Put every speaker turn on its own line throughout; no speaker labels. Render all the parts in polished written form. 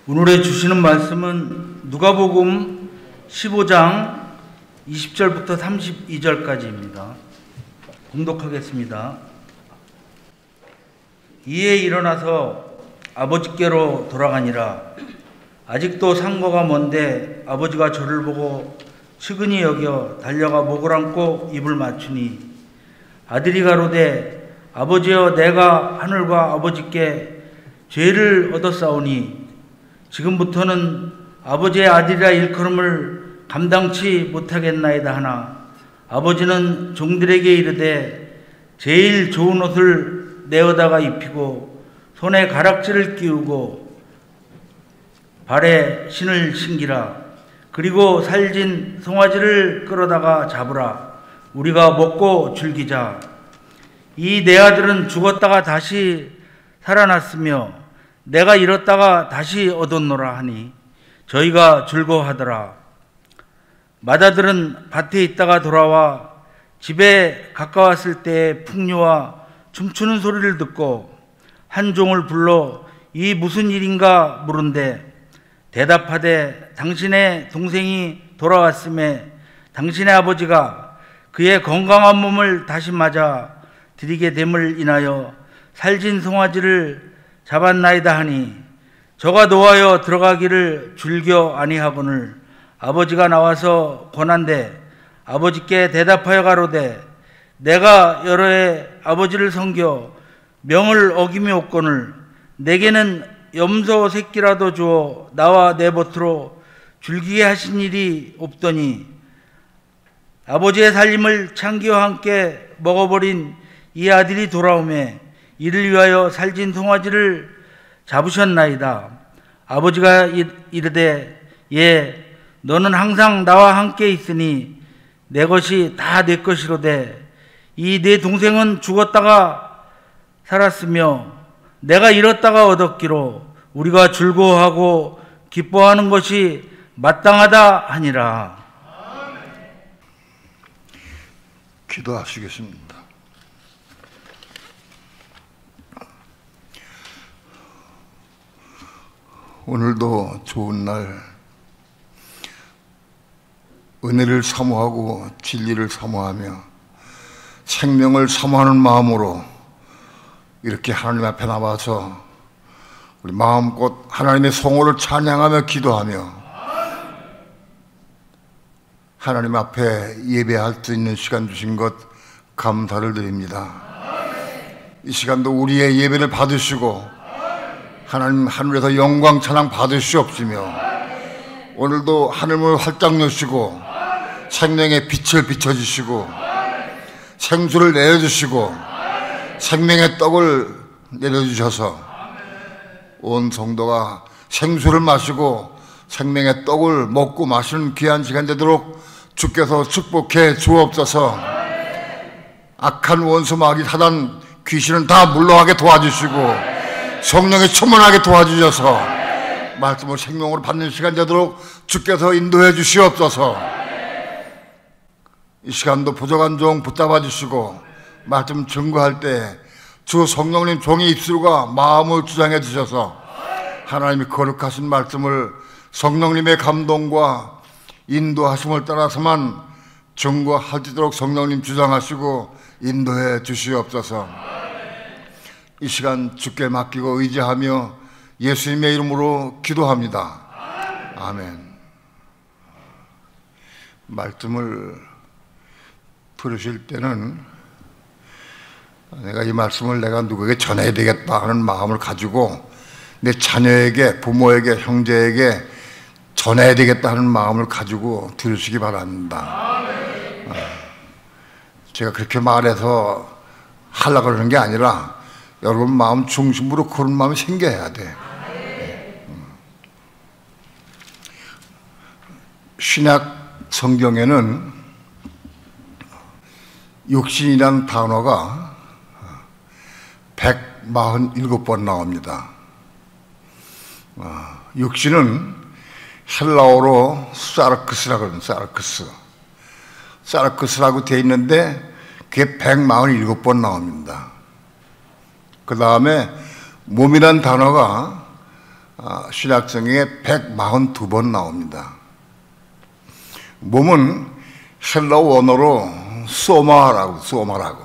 오늘의 주시는 말씀은 누가복음 15장 20절부터 32절까지입니다. 봉독하겠습니다. 이에 일어나서 아버지께로 돌아가니라. 아직도 상거가 먼데 아버지가 저를 보고 측은히 여겨 달려가 목을 안고 입을 맞추니 아들이 가로되 아버지여 내가 하늘과 아버지께 죄를 얻었사오니 지금부터는 아버지의 아들이라 일컬음을 감당치 못하겠나이다 하나 아버지는 종들에게 이르되 제일 좋은 옷을 내어다가 입히고 손에 가락지를 끼우고 발에 신을 신기라. 그리고 살진 송아지를 끌어다가 잡으라. 우리가 먹고 즐기자. 이 내 아들은 죽었다가 다시 살아났으며 내가 잃었다가 다시 얻었노라 하니 저희가 즐거워하더라. 맏아들은 밭에 있다가 돌아와 집에 가까웠을 때 풍류와 춤추는 소리를 듣고 한 종을 불러 이 무슨 일인가 물은데 대답하되 당신의 동생이 돌아왔음에 당신의 아버지가 그의 건강한 몸을 다시 맞아 드리게 됨을 인하여 살진 송아지를 잡았나이다 하니 저가 노하여 들어가기를 즐겨 아니하거늘 아버지가 나와서 권한대 아버지께 대답하여 가로되 내가 여러 해 아버지를 섬겨 명을 어기며 없거늘 내게는 염소 새끼라도 주어 나와 내 버트로 즐기게 하신 일이 없더니 아버지의 살림을 창기와 함께 먹어버린 이 아들이 돌아오매 이를 위하여 살진 송아지를 잡으셨나이다. 아버지가 이르되 예 너는 항상 나와 함께 있으니 내 것이 다 내 것이로되 이 내 동생은 죽었다가 살았으며 내가 잃었다가 얻었기로 우리가 즐거워하고 기뻐하는 것이 마땅하다 하니라.
기도하시겠습니다. 오늘도 좋은 날 은혜를 사모하고 진리를 사모하며 생명을 사모하는 마음으로 이렇게 하나님 앞에 나와서 우리 마음껏 하나님의 성호를 찬양하며 기도하며 하나님 앞에 예배할 수 있는 시간 주신 것 감사를 드립니다. 이 시간도 우리의 예배를 받으시고 하나님 하늘에서 영광 찬양 받으시옵시며 오늘도 하늘문을 활짝 여시고 생명의 빛을 비춰주시고 생수를 내려주시고 생명의 떡을 내려주셔서 온 성도가 생수를 마시고 생명의 떡을 먹고 마시는 귀한 시간 되도록 주께서 축복해 주옵소서. 악한 원수 마귀 사단 귀신은 다 물러가게 도와주시고 성령이 충만하게 도와주셔서 말씀을 생명으로 받는 시간 되도록 주께서 인도해 주시옵소서. 이 시간도 부족한 종 붙잡아 주시고 말씀 증거할 때 주 성령님 종의 입술과 마음을 주장해 주셔서 하나님이 거룩하신 말씀을 성령님의 감동과 인도하심을 따라서만 증거하도록 성령님 주장하시고 인도해 주시옵소서. 이 시간 주께 맡기고 의지하며 예수님의 이름으로 기도합니다. 아멘. 말씀을 들으실 때는 내가 이 말씀을 내가 누구에게 전해야 되겠다 하는 마음을 가지고 내 자녀에게, 부모에게, 형제에게 전해야 되겠다 하는 마음을 가지고 들으시기 바랍니다. 제가 그렇게 말해서 하려고 그러는 게 아니라 여러분 마음 중심으로 그런 마음이 생겨야 돼. 신약 성경에는 육신이란 단어가 147번 나옵니다. 육신은 헬라어로 사르크스라고 그러는 사르크스라고 되어 있는데 그게 147번 나옵니다. 그 다음에 몸이란 단어가 신약성경에 142번 나옵니다. 몸은 헬라어 원어로 소마라고.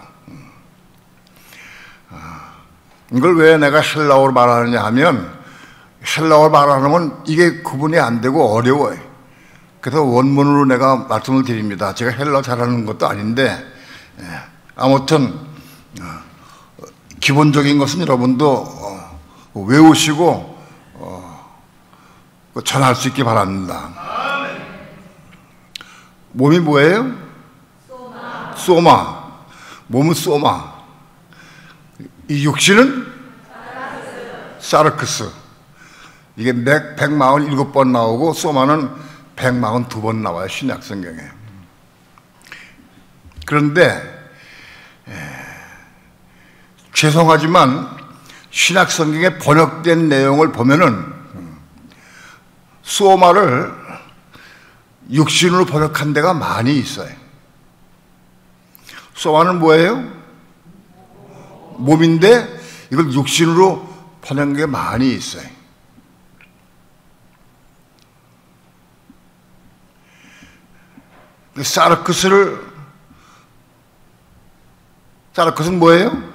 이걸 왜 내가 헬라어로 말하느냐 하면 헬라어로 말하면 이게 구분이 안 되고 어려워요. 그래서 원문으로 내가 말씀을 드립니다. 제가 헬라어 잘하는 것도 아닌데 아무튼 기본적인 것은 여러분도 외우시고 전할 수 있기 바랍니다. 몸이 뭐예요? 소마. 몸은 소마. 이 육신은 사르크스. 이게 147번 나오고 소마는 142번 나와요. 신약성경에. 그런데 죄송하지만 신약성경에 번역된 내용을 보면은 소마를 육신으로 번역한 데가 많이 있어요. 소마는 뭐예요? 몸인데 이걸 육신으로 번역한 게 많이 있어요. 사르크스는 뭐예요?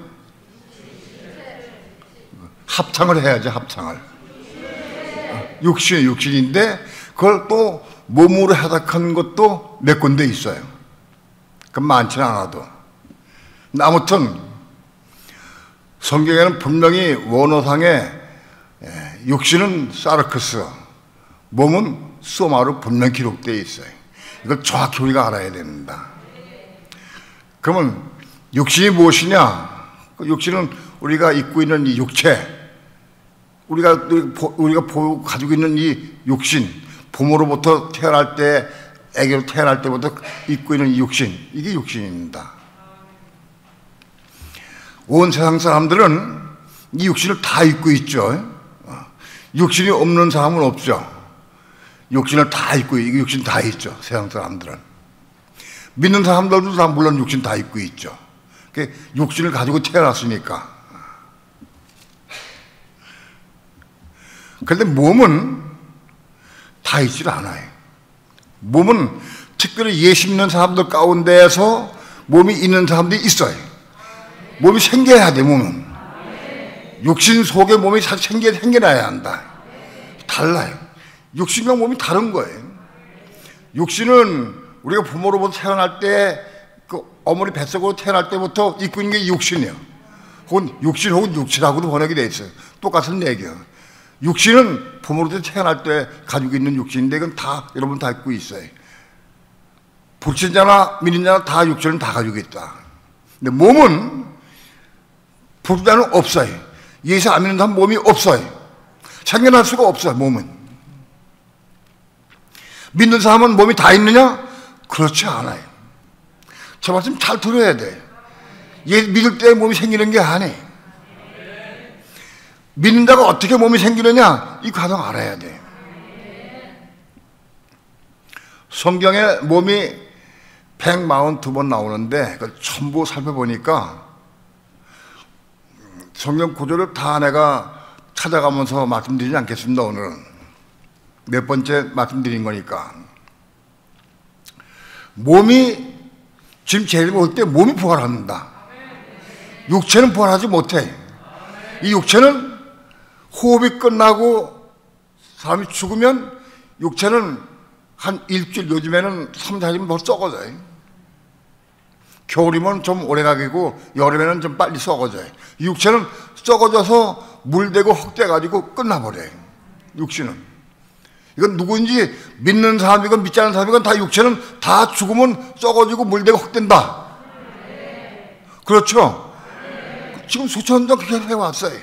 합창을 해야지, 합창을. 육신인데 그걸 또 몸으로 해석한 것도 몇 군데 있어요. 그 많지는 않아도. 아무튼 성경에는 분명히 원어상에 육신은 사르크스, 몸은 소마로 분명히 기록되어 있어요. 이걸 정확히 우리가 알아야 됩니다. 그러면 육신이 무엇이냐? 육신은 우리가 입고 있는 이 육체, 우리가 가지고 있는 이 육신, 부모로부터 태어날 때, 애기로 태어날 때부터 입고 있는 이 육신, 이게 육신입니다. 온 세상 사람들은 이 육신을 다 입고 있죠. 육신이 없는 사람은 없죠. 육신을 다 입고, 이 육신 다 있죠. 세상 사람들은. 믿는 사람들도 다 물론 육신 다 입고 있죠. 육신을 가지고 태어났으니까. 그런데 몸은 다 있질 않아요. 몸은 특별히 예수 믿는 사람들 가운데에서 몸이 있는 사람들이 있어요. 몸이 생겨야 돼, 몸은. 육신 속에 몸이 생겨나야 한다. 달라요. 육신과 몸이 다른 거예요. 육신은 우리가 부모로부터 태어날 때, 그 어머니 뱃속으로 태어날 때부터 입고 있는 게 육신이에요. 혹은 육신 혹은 육체라고도 번역이 돼 있어요. 똑같은 얘기예요. 육신은 부모로부터 태어날 때 가지고 있는 육신인데 이건 다 여러분 다 입고 있어요. 불신자나 믿는 자나 다 육신은 다 가지고 있다. 근데 몸은 불신자는 없어요. 예수 안 믿는 사람 몸이 없어요. 생겨날 수가 없어요. 몸은. 믿는 사람은 몸이 다 있느냐? 그렇지 않아요. 저 말씀 잘 들어야 돼. 믿을 때 몸이 생기는 게 아니에요. 믿는 자가 어떻게 몸이 생기느냐? 이 과정 알아야 돼. 성경에 몸이 142번 나오는데 그걸 전부 살펴보니까 성경 구조를 다 내가 찾아가면서 말씀드리지 않겠습니다. 오늘은 몇 번째 말씀드린 거니까. 몸이 지금 제일 볼 때 몸이 부활합니다. 육체는 부활하지 못해. 이 육체는 호흡이 끝나고 사람이 죽으면 육체는 한 일주일, 요즘에는 3, 4일이면 벌써 썩어져요. 겨울이면 좀 오래가기고 여름에는 좀 빨리 썩어져요. 육체는 썩어져서 물대고 헛돼가지고 끝나버려요. 육신은. 이건 누구인지 믿는 사람이건 믿지 않는 사람이건 다 육체는 다 죽으면 썩어지고 물대고 헛된다. 그렇죠? 지금 수천 년 그렇게 해왔어요.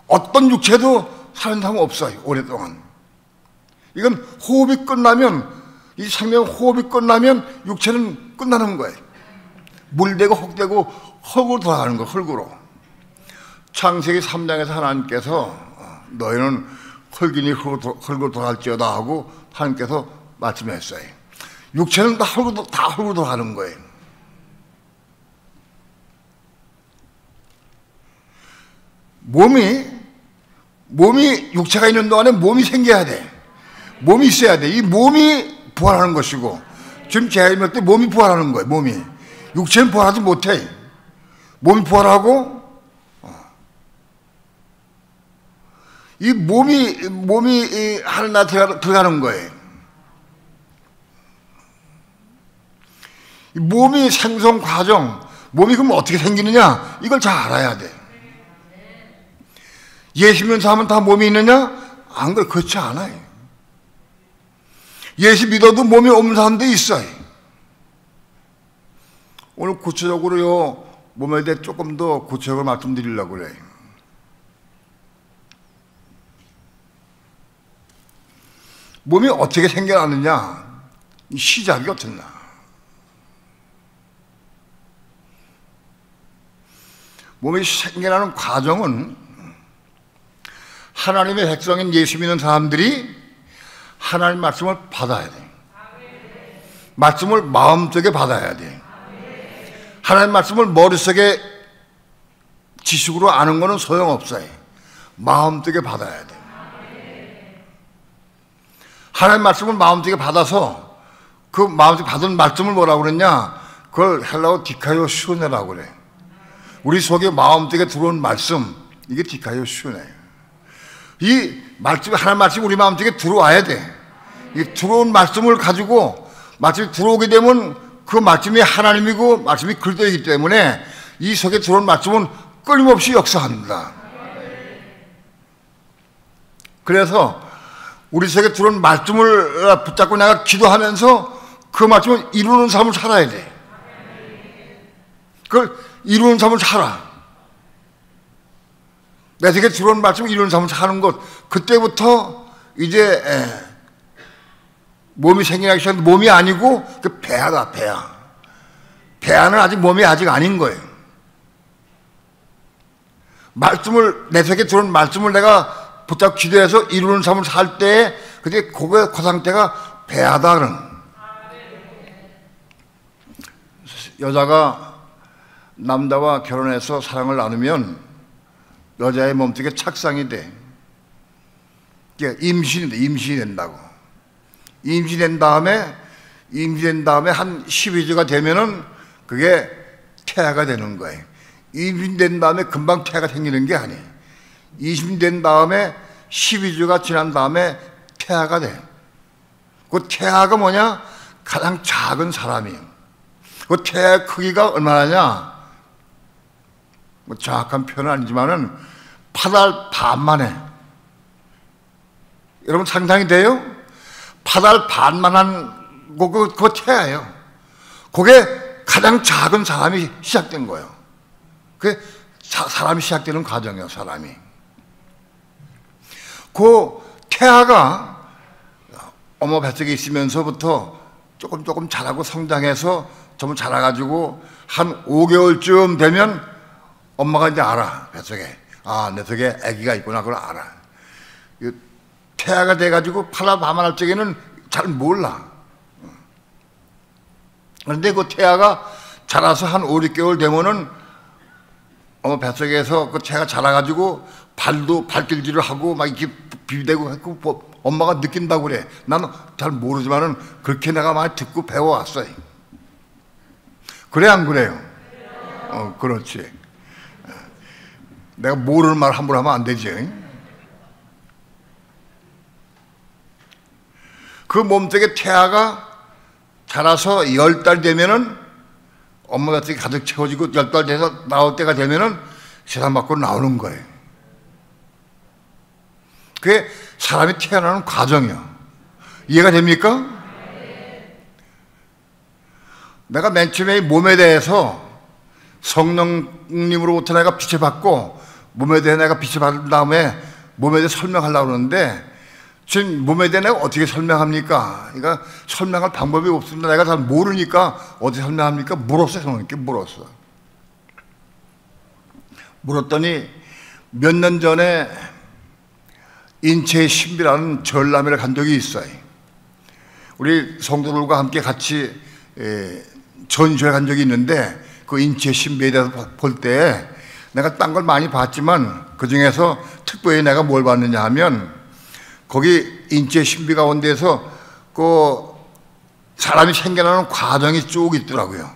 어떤 육체도 사는 사람은 없어요. 오랫동안. 이건 호흡이 끝나면, 이 생명 호흡이 끝나면 육체는 끝나는 거예요. 물대고 헛되고 흙으로 돌아가는 거예요. 흙으로. 창세기 3장에서 하나님께서 너희는 흙이니 흙으로 돌아갈지어다 하고 하나님께서 말씀했어요. 육체는 다 흙으로 돌아가는 거예요. 몸이, 육체가 있는 동안에 몸이 생겨야 돼. 몸이 있어야 돼. 이 몸이 부활하는 것이고, 지금 재림할 때 몸이 부활하는 거예요. 몸이. 육체는 부활하지 못해. 몸이 부활하고, 이 몸이 하늘나라 들어가는 거예요. 이 몸이 생성 과정, 몸이 그럼 어떻게 생기느냐? 이걸 잘 알아야 돼. 예수 믿는 사람은 다 몸이 있느냐? 안 그래, 그렇지 않아요. 예수 믿어도 몸이 없는 사람도 있어요. 오늘 구체적으로요, 몸에 대해 조금 더 구체적으로 말씀드리려고 그래요. 몸이 어떻게 생겨나느냐? 시작이 어떻나? 몸이 생겨나는 과정은 하나님의 백성인 예수 믿는 사람들이 하나님 말씀을 받아야 돼. 말씀을 마음속에 받아야 돼. 하나님 말씀을 머릿속에 지식으로 아는 거는 소용없어요. 마음속에 받아야 돼. 하나님 말씀을 마음속에 받아서 그 마음속에 받은 말씀을 뭐라고 그랬냐? 그걸 헬라어 디카요 슈네라고 그래. 우리 속에 마음속에 들어온 말씀, 이게 디카요 슈네예요. 이 말씀이, 하나님 말씀이 우리 마음속에 들어와야 돼. 이 들어온 말씀을 가지고 말씀이 들어오게 되면 그 말씀이 하나님이고 말씀이 그리스도이기 때문에 이 속에 들어온 말씀은 끊임없이 역사합니다. 그래서 우리 속에 들어온 말씀을 붙잡고 내가 기도하면서 그 말씀을 이루는 삶을 살아야 돼. 그걸 이루는 삶을 살아. 내 속에 들어온 말씀을 이루는 삶을 사는 것, 그때부터 이제 몸이 생겨나기 시작하는데, 몸이 아니고 그 배아다, 배아. 배아는 아직 몸이 아직 아닌 거예요. 말씀을, 내 속에 들어온 말씀을 내가 붙잡고 기도해서 이루는 삶을 살 때, 그게 그 상태가 배아다는. 여자가 남자와 결혼해서 사랑을 나누면 여자의 몸속에 착상이 돼. 임신이 된다고. 임신된 다음에 한 12주가 되면은 그게 태아가 되는 거예요. 임신된 다음에 금방 태아가 생기는 게 아니에요. 임신된 다음에 12주가 지난 다음에 태아가 돼. 그 태아가 뭐냐? 가장 작은 사람이에요. 그 태아의 크기가 얼마나냐? 뭐 정확한 표현은 아니지만은 파달 반만 해. 여러분 상상이 돼요? 파달 반만한 그거 태아예요. 그게 가장 작은 사람이 시작된 거예요. 그게 사람이 시작되는 과정이에요. 사람이. 그 태아가 어머 뱃속에 있으면서부터 조금 자라고 성장해서 전부 자라가지고 한 5개월쯤 되면 엄마가 이제 알아. 뱃속에. 아, 내 속에 아기가 있구나. 그걸 알아. 태아가 돼가지고 파라 바만할 적에는 잘 몰라. 그런데 그 태아가 자라서 한 5, 6개월 되면은 어머 뱃속에서 그 태아가 자라가지고 발길질을 하고 막 이렇게 비비대고 했고 엄마가 느낀다고 그래. 나는 잘 모르지만은 그렇게 내가 많이 듣고 배워왔어요. 그래 안 그래요? 그렇지. 내가 모르는 말 함부로 하면 안 되지. 그 몸속에 태아가 자라서 10달 되면은 엄마 뱃속에 가득 채워지고 10달 돼서 나올 때가 되면은 세상 밖으로 나오는 거예요. 그게 사람이 태어나는 과정이야. 이해가 됩니까? 내가 맨 처음에 몸에 대해서 성령님으로부터 내가 빛을 받고 몸에 대해 내가 빛을 받은 다음에 몸에 대해 설명하려고 그러는데 지금 몸에 대해 내가 어떻게 설명합니까? 그러니까 설명할 방법이 없습니다. 내가 잘 모르니까 어떻게 설명합니까? 물었어요. 성령님께 물었어. 물었더니 몇 년 전에 인체의 신비라는 전람회를 간 적이 있어요. 우리 성도들과 함께 같이 전시회 간 적이 있는데 그 인체의 신비에 대해서 볼 때 내가 딴 걸 많이 봤지만 그 중에서 특별히 내가 뭘 봤느냐 하면 거기 인체 신비 가운데서 그 사람이 생겨나는 과정이 쭉 있더라고요.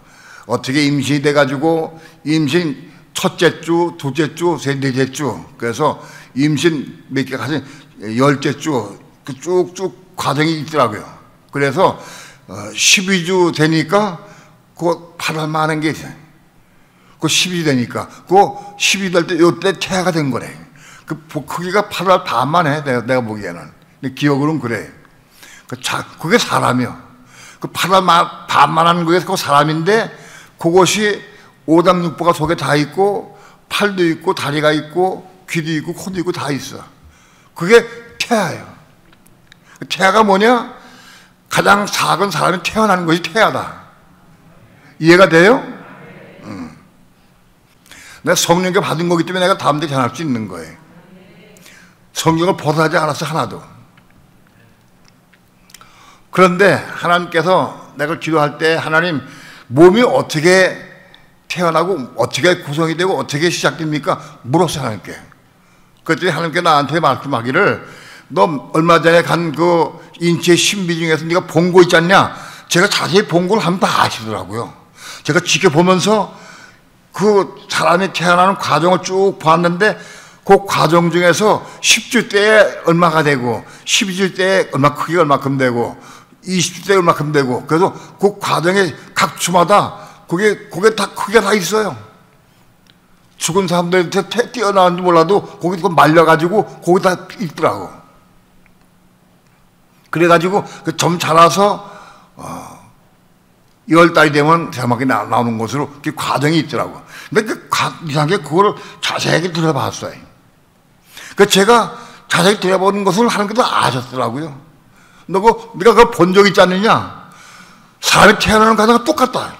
어떻게 임신이 돼가지고 임신 첫째 주, 둘째 주, 넷째 주, 그래서 임신 몇 개 가서 10째 주, 그 쭉쭉 과정이 있더라고요. 그래서 12주 되니까 그 팔알 많은 게 있어요. 그 12주 되니까 그 12주 될 때 요때 태아가 된 거래. 그 크기가 팔알 반만 해. 내가 보기에는. 근데 기억으로는 그래. 그게 사람이요. 그 팔알 반만한 거에 그 사람인데 그것이 오당육부가 속에 다 있고 팔도 있고 다리가 있고 귀도 있고 코도 있고 다 있어. 그게 태아예요. 태아가 뭐냐? 가장 작은 사람이 태어나는 것이 태아다. 이해가 돼요? 내가 성령께 받은 거기 때문에 내가 다음에 전할 수 있는 거예요. 성경을 벗어나지 않았어 하나도. 그런데 하나님께서 내가 기도할 때 하나님 몸이 어떻게 태어나고 어떻게 구성이 되고 어떻게 시작됩니까? 물었어 하나님께. 그랬더니 하나님께 나한테 말씀하기를 너 얼마 전에 간 그 인체 신비 중에서 네가 본 거 있지 않냐? 제가 자세히 본 걸 하면 다 아시더라고요. 제가 지켜보면서 그 사람이 태어나는 과정을 쭉 봤는데 그 과정 중에서 10주 때에 얼마가 되고 12주 때에 얼마 크기가 얼마큼 되고 20주 때에 얼마큼 되고 그래서 그 과정의 각 주마다 그게 다 크기가 다 있어요. 죽은 사람들한테 뛰어나왔는지 몰라도 거기 말려가지고 거기 다 있더라고. 그래가지고 그 점 자라서 10달이 되면 대망하게 나오는 것으로 그 과정이 있더라고. 근데 이상하게 그걸 자세하게 들여봤어요. 그 제가 자세히 들여보는 것을 하나님께서 아셨더라고요. 네가 그걸 본 적 있지 않느냐? 사람이 태어나는 과정은 똑같다.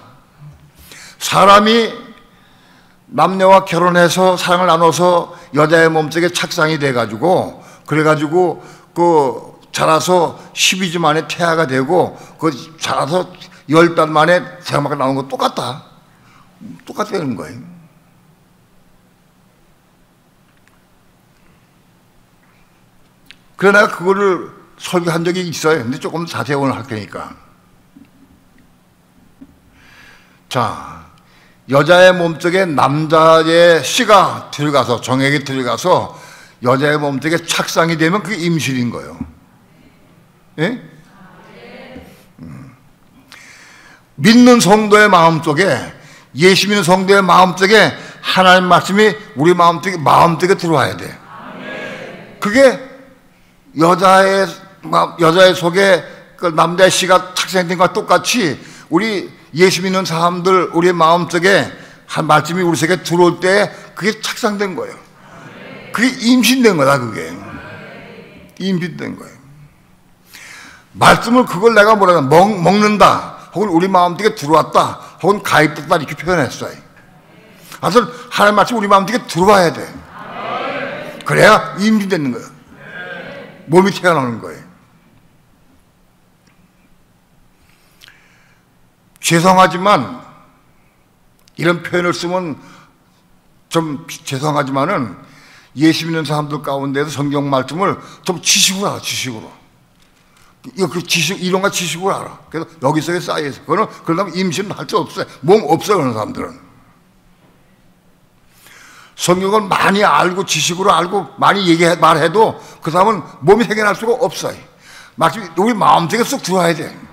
사람이 남녀와 결혼해서 사랑을 나눠서 여자의 몸속에 착상이 돼가지고 그래가지고 그 자라서 12주 만에 태아가 되고 그 자라서 10달 만에 세상밖에 나오는 거 똑같다. 똑같다는 거예요. 그래 내가 그거를 설교한 적이 있어요. 근데 조금 자세히 오늘 할 테니까. 자, 여자의 몸속에 남자의 씨가 들어가서 정액이 들어가서 여자의 몸속에 착상이 되면 그게 임신인 거예요. 예? 믿는 성도의 마음속에 예수 믿는 성도의 마음속에 하나님 말씀이 우리 마음속에 들어와야 돼. 그게 여자의 속에 그 남자의 씨가 착상된 것과 똑같이 우리 예수 믿는 사람들 우리의 마음속에 한 말씀이 우리 속에 들어올 때 그게 착상된 거예요. 그게 임신된 거다. 그게 임신된 거예요. 말씀을 그걸 내가 뭐라 먹는다 혹은 우리 마음속에 들어왔다 혹은 가입됐다 이렇게 표현했어요. 그래서 하나님 말씀이 우리 마음속에 들어와야 돼. 그래야 임신되는 거예요. 몸이 태어나는 거예요. 죄송하지만 이런 표현을 쓰면 좀 죄송하지만은 예수 믿는 사람들 가운데서 성경 말씀을 좀 지식으로 알아. 지식으로. 이론과 지식으로 알아. 그래서 여기저기 쌓여있어. 그러려면 임신은 할 수 없어요. 몸 없어요. 그런 사람들은. 성경을 많이 알고 지식으로 알고 많이 말해도 그 사람은 몸이 생겨날 수가 없어요. 마치 우리 마음속에 쏙 들어와야 돼.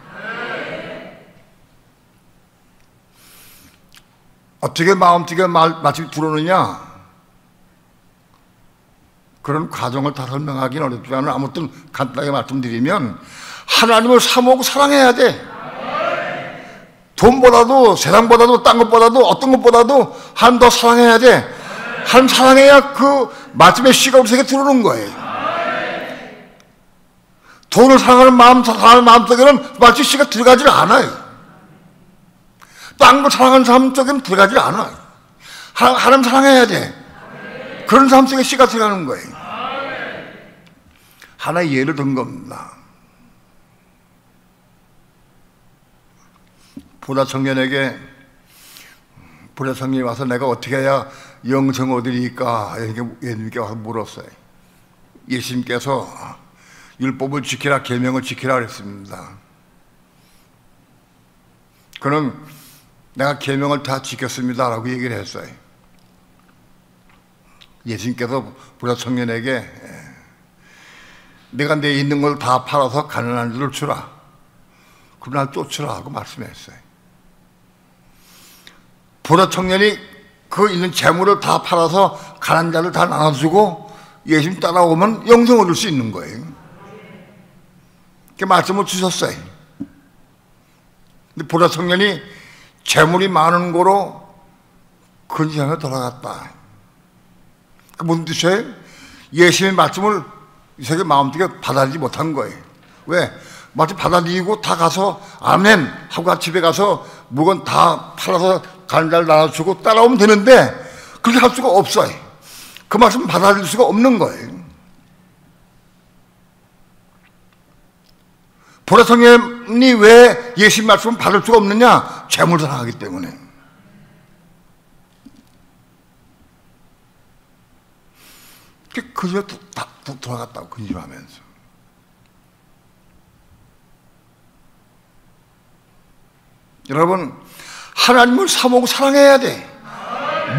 어떻게 마음속에 마치 들어오느냐? 그런 과정을 다 설명하기는 어렵지만 아무튼 간단하게 말씀드리면 하나님을 사모하고 사랑해야 돼. 돈보다도 세상보다도 딴 것보다도 어떤 것보다도 하나님 더 사랑해야 돼. 하나님 사랑해야 그 말씀의 씨가 우리 속에 들어오는 거예요. 돈을 사랑하는 마음속에는 말씀의 씨가 들어가질 않아요. 딴 거 사랑하는 사람 속에는 들어가질 않아요. 하나님 사랑해야 돼. 그런 사람 속에 씨가 들어가는 거예요. 하나의 예를 든 겁니다. 보라 청년이 와서 내가 어떻게 해야 영생 어디니까 예수님께 와서 물었어요. 예수님께서 율법을 지키라, 계명을 지키라 그랬습니다. 그는 내가 계명을 다 지켰습니다 라고 얘기를 했어요. 예수님께서 부자 청년에게 내가 내 있는 걸 다 팔아서 가난한 자를 주라, 그럼 날 쫓으라 하고 말씀했어요. 부자 청년이 그 있는 재물을 다 팔아서 가난한 자를 다 나눠주고 예수님 따라오면 영생 얻을 수 있는 거예요. 그 말씀을 주셨어요. 근데 부자 청년이 재물이 많은 거로 근시장에 돌아갔다. 그 무슨 뜻이에요? 예수님의 말씀을 이 세계 마음속에 받아들이지 못한 거예요. 왜? 말씀 받아들이고 다 가서 아멘 하고 집에 가서 물건 다 팔아서 가는 자를 나눠주고 따라오면 되는데 그렇게 할 수가 없어요. 그 말씀 받아들일 수가 없는 거예요. 부자 청년이 왜 예수님 말씀을 받을 수가 없느냐? 재물 사랑하기 때문에. 그 집에 다 돌아갔다고 근심하면서. 여러분, 하나님을 사모고 사랑해야 돼.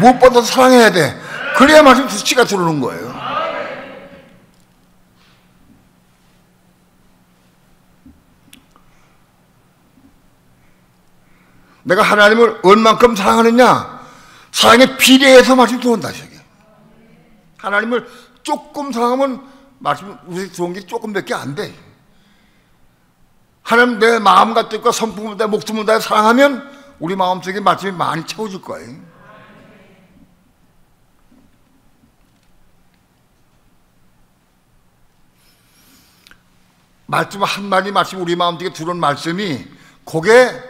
무엇보다도 사랑해야 돼. 그래야 말씀 수치가 들어오는 거예요. 내가 하나님을 얼만큼 사랑하느냐? 사랑에 비례해서 말씀이 들어온다. 하나님을 조금 사랑하면 말씀 우리 들어온 게 조금밖에 안 돼. 하나님 내 마음과 뜻과 성품을 내 목숨을 다해 사랑하면 우리 마음속에 말씀이 많이 채워질 거예요. 말씀 한마디 말씀 우리 마음속에 들어온 말씀이 그게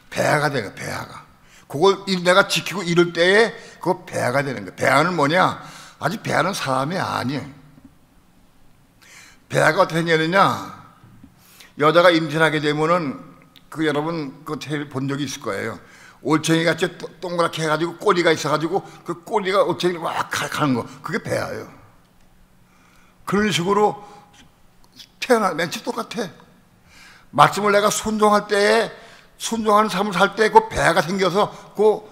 배아가 되는 거야. 배아가. 그걸 내가 지키고 이럴 때에 그거 배아가 되는 거야. 배아는 뭐냐? 아직 배아는 사람이 아니에요. 배아가 어떻게 생겼느냐? 여자가 임신하게 되면은 그 여러분 그 텔레비 본 적이 있을 거예요. 올챙이 같이 동그랗게 해가지고 꼬리가 있어가지고 그 꼬리가 올챙이를 막 가는 거, 그게 배아예요. 그런 식으로 태어나 맨 처음 똑같아. 말씀을 내가 순종할 때에 순종하는 삶을 살 때 그 배아가 생겨서 그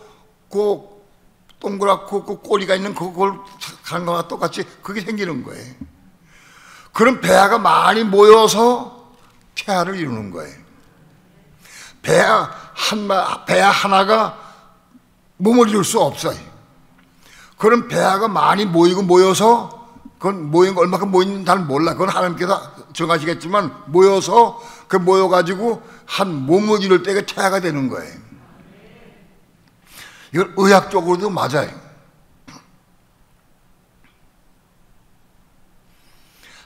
동그랗고 그 꼬리가 있는 그걸 가는 거와 똑같이 그게 생기는 거예요. 그런 배아가 많이 모여서 태아를 이루는 거예요. 배아 하나가 몸을 이룰 수 없어요. 그런 배아가 많이 모여서 그건 모인 거 얼마큼 모이는지 잘 몰라. 그건 하나님께서 정하시겠지만 모여서 그 모여가지고 한 몸을 이룰 때가 태아가 되는 거예요. 이건 의학적으로도 맞아요.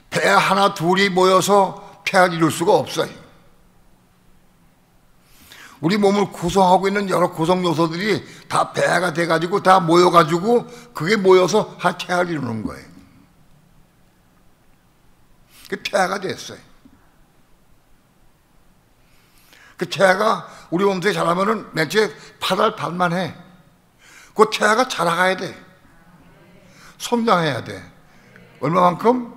배아 하나 둘이 모여서 태아를 이룰 수가 없어요. 우리 몸을 구성하고 있는 여러 구성 요소들이 다 배아가 돼가지고 다 모여가지고 그게 모여서 한 태아를 이루는 거예요. 그 태아가 됐어요. 그 태아가 우리 몸속에 자라면은 맨 처음에 발만 해. 그 태아가 자라가야 돼. 성장해야 돼. 얼마만큼?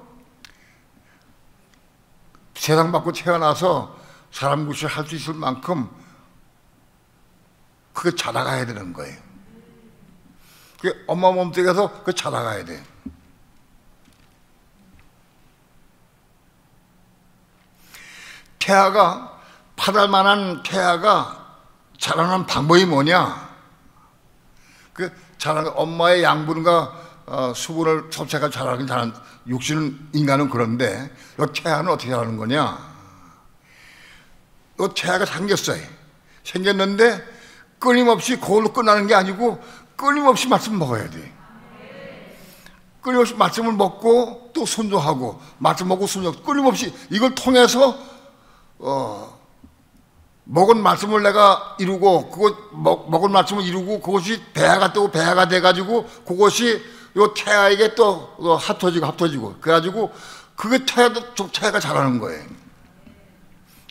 세상 받고 태어나서 사람 구실을 할 수 있을 만큼 그게 자라가야 되는 거예요. 그게 엄마 몸속에서 그 자라가야 돼. 태아가 파달만한 태아가 자라는 방법이 뭐냐? 그 자라는 엄마의 양분과 수분을 섭취해서 자라는 육신은 인간은 그런데 이 태아는 어떻게 자라는 거냐? 이 태아가 생겼어요. 생겼는데 끊임없이 그걸로 끝나는 게 아니고 끊임없이 말씀 먹어야 돼. 끊임없이 말씀을 먹고 또 순종하고 말씀 먹고 순종 끊임없이 이걸 통해서 먹은 말씀을 내가 이루고 먹은 말씀을 이루고 그것이 배아가 뜨고 배아가 돼가지고 그것이 요 태아에게 또 합쳐지고 그래가지고 그게 태아가 자라는 거예요.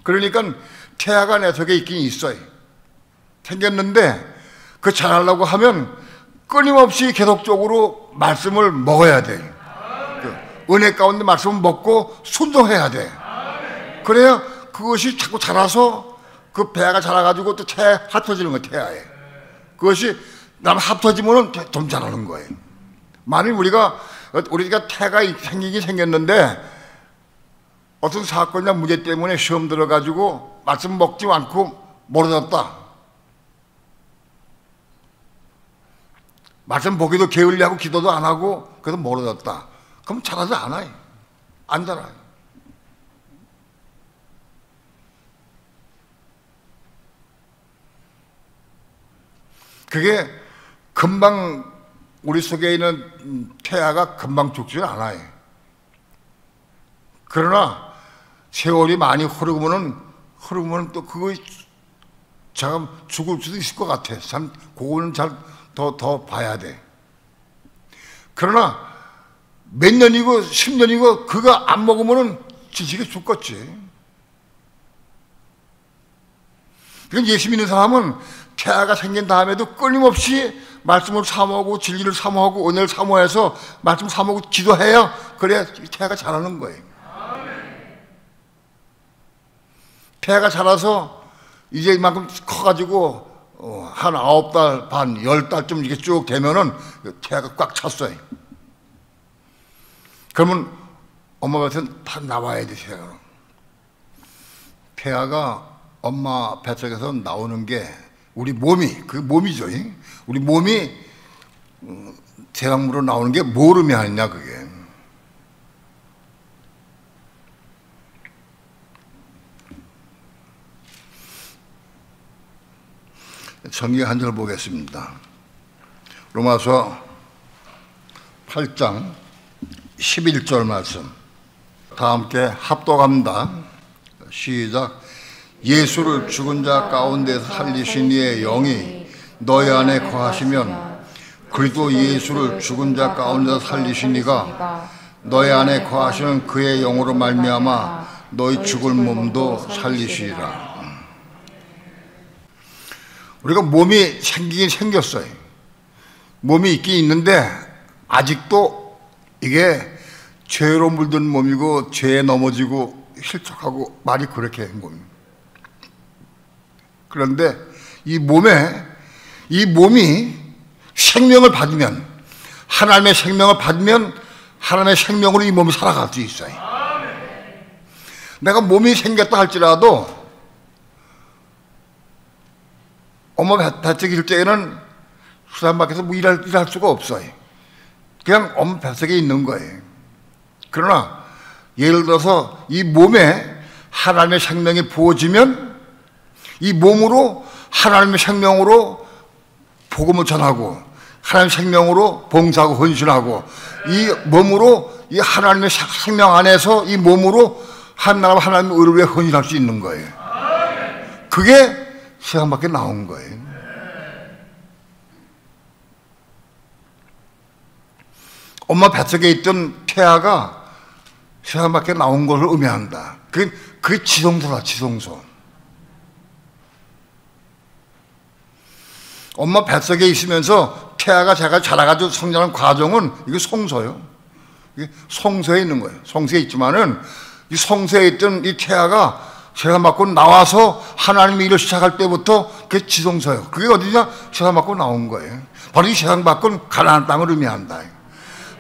그러니까 태아가 내 속에 있긴 있어요. 생겼는데 그 자라려고 하면 끊임없이 계속적으로 말씀을 먹어야 돼. 은혜 가운데 말씀을 먹고 순종해야 돼. 그래야 그것이 자꾸 자라서 그 배가 자라가지고 또 태아에 합쳐지는 거야, 태아에. 그것이 나면 합쳐지면은 좀 자라는 거예요. 만일 우리가 태가 생기긴 생겼는데 어떤 사건이나 문제 때문에 시험 들어가지고 말씀 먹지 않고 멀어졌다. 말씀 보기도 게을리하고 기도도 안 하고 그래서 멀어졌다. 그럼 자라지 않아요. 안 자라요. 그게 금방 우리 속에 있는 태아가 금방 죽지는 않아요. 그러나 세월이 많이 흐르면은 또 그거 참 죽을 수도 있을 것 같아. 참 그거는 잘 더 봐야 돼. 그러나 몇 년이고 10년이고 그거 안 먹으면은 지치게 죽겠지. 그러니까 예수 믿는 사람은 태아가 생긴 다음에도 끊임없이 말씀을 사모하고 진리를 사모하고 은혜를 사모해서 말씀 사모하고 기도해야 그래야 태아가 자라는 거예요. 태아가 자라서 이제 이만큼 커가지고 한 9달 반, 10달쯤 이렇게 쭉 되면은 태아가 꽉 찼어요. 그러면 엄마 뱃에는 다 나와야 돼, 태아가. 태아가 엄마 뱃속에서 나오는 게 우리 몸이, 그 몸이죠. 우리 몸이 대학물로 나오는 게 모름이 아니냐, 그게. 성경 한 절 보겠습니다. 로마서 8장 11절 말씀. 다 함께 합독합니다. 시작. 예수를 죽은 자 가운데서 살리신 이의 영이 너희 안에 거하시면 그리스도 예수를 죽은 자 가운데서 살리신 이가 너희 안에 거하시는 그의 영으로 말미암아 너희 죽을 몸도 살리시리라. 우리가 몸이 생기긴 생겼어요. 몸이 있긴 있는데 아직도 이게 죄로 물든 몸이고 죄에 넘어지고 실족하고 말이 그렇게 한 몸입니다. 그런데 이 몸이 생명을 받으면, 하나님의 생명을 받으면 하나님의 생명으로 이 몸이 살아갈 수 있어요. 내가 몸이 생겼다 할지라도 엄마 뱃속에 있을 때에는 수산 밖에서 뭐 일할 수가 없어요. 그냥 엄마 뱃속에 있는 거예요. 그러나 예를 들어서 이 몸에 하나님의 생명이 부어지면 이 몸으로 하나님의 생명으로 복음을 전하고 하나님의 생명으로 봉사하고 헌신하고 이 몸으로 이 하나님의 생명 안에서 이 몸으로 하나님의 의를 위해 헌신할 수 있는 거예요. 그게 세상 밖에 나온 거예요. 엄마 뱃속에 있던 태아가 세상 밖에 나온 것을 의미한다. 그게 지성소다, 지성소. 엄마 뱃속에 있으면서 태아가 제가 자라가지고 성장하는 과정은 이게 성소요. 이게 성소에 있는 거예요. 성소에 있지만은 이 성소에 있던 이 태아가 세상 밖으로 나와서 하나님의 일을 시작할 때부터 그게 지성소예요. 그게 어디냐? 세상 밖으로 나온 거예요. 바로 이 세상 밖은 가나안 땅을 의미한다.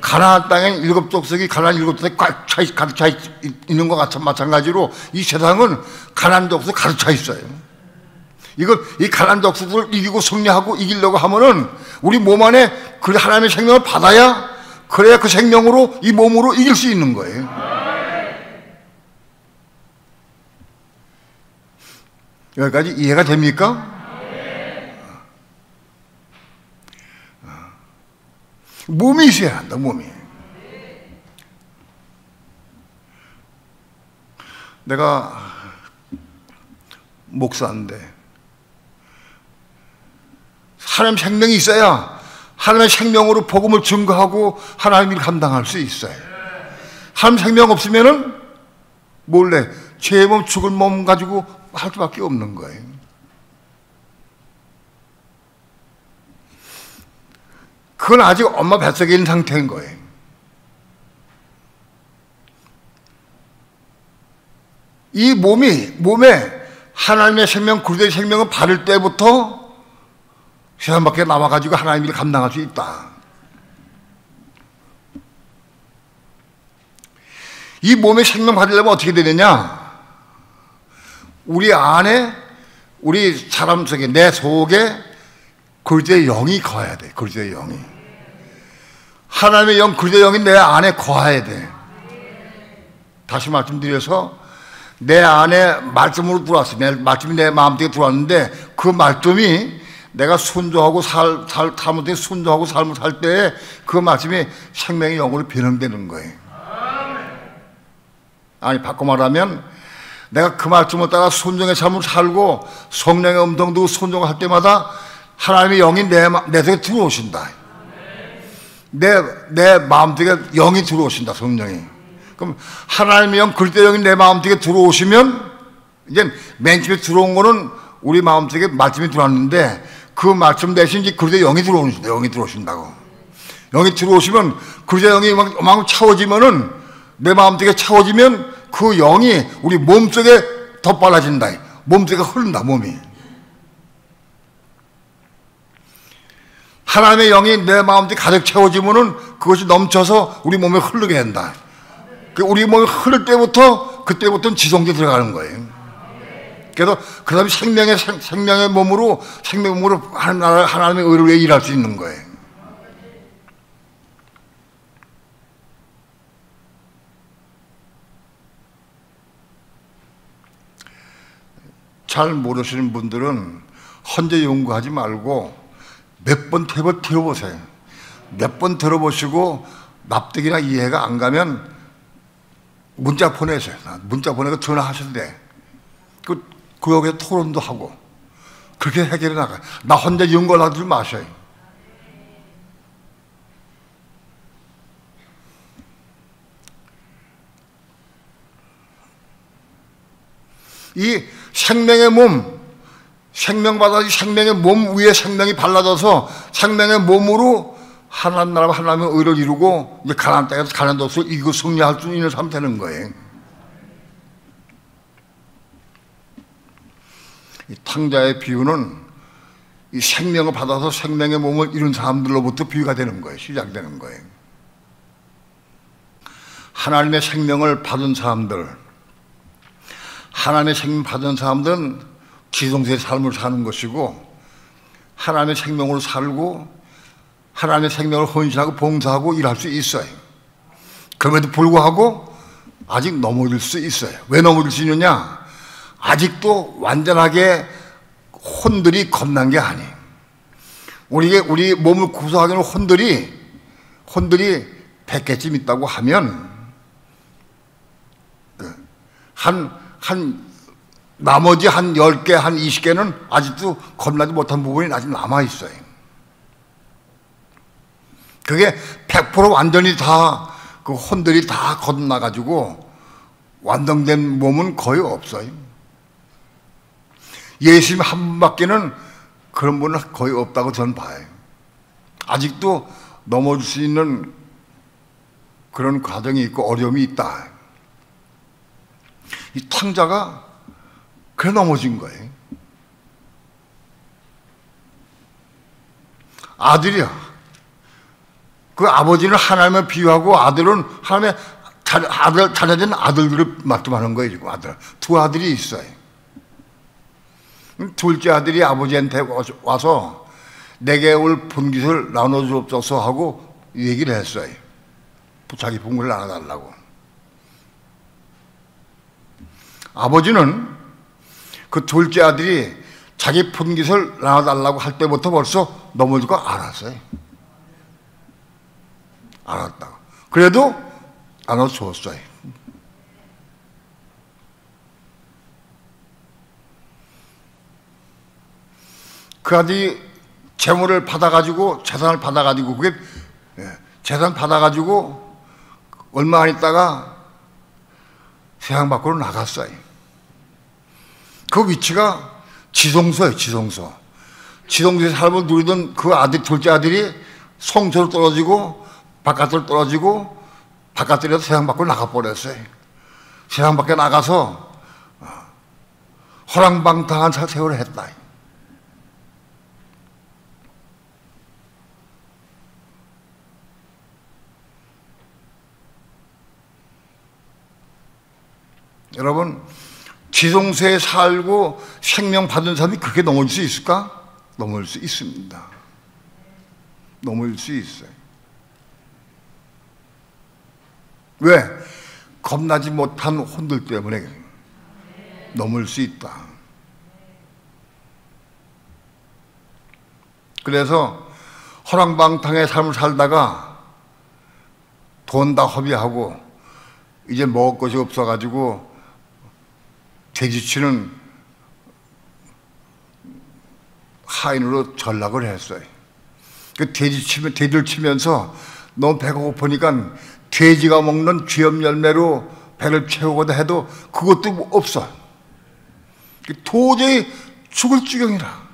가나안 땅엔 7족속이 가나안 7족속에 가득 차 있는 것과 마찬가지로 이 세상은 가나안 족속에 가득 차 있어요. 이 가나안 족속을 이기고 승리하고 이기려고 하면은 우리 몸 안에 그 하나님의 생명을 받아야, 그래야 그 생명으로 이 몸으로 이길 수 있는 거예요. 여기까지 이해가 됩니까? 몸이 있어야 한다, 몸이. 내가 목사인데 하나님 생명이 있어야 하나님의 생명으로 복음을 증거하고 하나님을 감당할 수 있어요. 하나님 생명 없으면은 몰래 죄의 몸, 죽을 몸 가지고 할 수밖에 없는 거예요. 그건 아직 엄마 뱃속에 있는 상태인 거예요. 이 몸에 하나님의 생명, 그리스도의 생명을 받을 때부터 세상 밖에 나와가지고 하나님을 감당할 수 있다. 이 몸의 생명 받으려면 어떻게 되느냐? 우리 안에, 우리 사람 속에, 내 속에 그리스도의 영이 거해야 돼. 그리스도의 영이. 하나님의 영, 그리스도의 영이 내 안에 거해야 돼. 다시 말씀드려서 내 안에 말씀으로 들어왔어요. 말씀이 내 마음속에 들어왔는데 그 말씀이 내가 순종하고 삶을 순종하고 삶을 살 때에 그 말씀이 생명의 영으로 변형되는 거예요. 아니 바꿔 말하면 내가 그 말씀을 따라 순종의 삶을 살고 성령의 음성도 순종할 때마다 하나님의 영이 내 속에 들어오신다. 내 마음속에 영이 들어오신다. 성령이. 그럼 하나님의 영, 그리스도의 영이 내 마음속에 들어오시면 이제 맨 처음에 들어온 거는 우리 마음속에 말씀이 들어왔는데 그 말씀 대신 이제 그리스도의 영이 들어오신다. 영이 들어오신다고. 영이 들어오시면 그리스도의 영이 막 차워지면은 내 마음속에 차워지면 그 영이 우리 몸속에 더 빨라진다. 몸속에 흐른다. 몸이. 하나님의 영이 내 마음속에 가득 채워지면은 그것이 넘쳐서 우리 몸에 흐르게 된다. 우리 몸이 흐를 때부터 그때부터는 지성에 들어가는 거예요. 그래서 그 다음에 생명의 몸으로 하나님의 의를 위해 일할 수 있는 거예요. 잘 모르시는 분들은 헌재 연구하지 말고 몇 번 들어보세요. 몇 번 들어보시고 납득이나 이해가 안 가면 문자 보내세요. 문자 보내고 전화하셔도 돼. 그 여기에 토론도 하고 그렇게 해결해 나가요. 나 혼자 연구하지 마셔요. 이 생명의 몸, 생명의 몸 위에 생명이 발라져서 생명의 몸으로 하나님 나라와 하나님의 의를 이루고 이제 가나안 땅에서 가나안 도시를 이기고 승리할 수 있는 사람 되는 거예요. 이 탕자의 비유는 이 생명을 받아서 생명의 몸을 이룬 사람들로부터 비유가 되는 거예요. 시작되는 거예요. 하나님의 생명을 받은 사람들, 하나님의 생명 받은 사람들은 지성세의 삶을 사는 것이고 하나님의 생명으로 살고 하나님의 생명을 헌신하고 봉사하고 일할 수 있어요. 그럼에도 불구하고 아직 넘어질 수 있어요. 왜 넘어질 수 있느냐? 아직도 완전하게 혼들이 겁난 게 아니에요. 우리 몸을 구성하기는 혼들이 100개쯤 있다고 하면 나머지 한 10개, 한 20개는 아직도 겁나지 못한 부분이 아직 남아있어요. 그게 100% 완전히 다, 그 혼들이 다 건너가지고 완성된 몸은 거의 없어요. 예수님 한 분밖에는 그런 분은 거의 없다고 저는 봐요. 아직도 넘어질 수 있는 그런 과정이 있고 어려움이 있다. 이 탕자가 그래 넘어진 거예요. 아들이야. 그 아버지는 하나님을 비유하고 아들은 하나님의 자녀된 아들들을 말씀하는 거예요. 지금 두 아들이 있어요. 둘째 아들이 아버지한테 와서 내게 올 분깃을 나눠주옵소서 하고 얘기를 했어요. 자기 분깃을 나눠달라고. 아버지는 그 둘째 아들이 자기 분깃을 나눠달라고 할 때부터 벌써 넘어질 거 알았어요. 알았다고. 그래도 나눠줬어요. 그 아들이 재물을 받아가지고 재산을 받아가지고 그게 재산 받아가지고 얼마 안 있다가 세상 밖으로 나갔어요. 그 위치가 지성소예요. 지성소에 삶을 누리던 그 둘째 아들이 성소로 떨어지고 바깥으로 떨어지고 바깥으로 세상 밖으로 나가버렸어요. 세상 밖에 나가서 허랑방탕한 세월을 했다. 여러분, 지성소에 살고 생명 받은 사람이 그렇게 넘어질 수 있을까? 넘어질 수 있습니다. 넘어질 수 있어요. 왜? 겁나지 못한 혼들 때문에 넘을 수 있다. 그래서 허랑방탕의 삶을 살다가 돈 다 허비하고 이제 먹을 것이 없어가지고 돼지치는 하인으로 전락을 했어요. 그 돼지를 치면서 너무 배가 고프니까 돼지가 먹는 쥐염 열매로 배를 채우고자 해도 그것도 없어. 도저히 죽을 지경이라.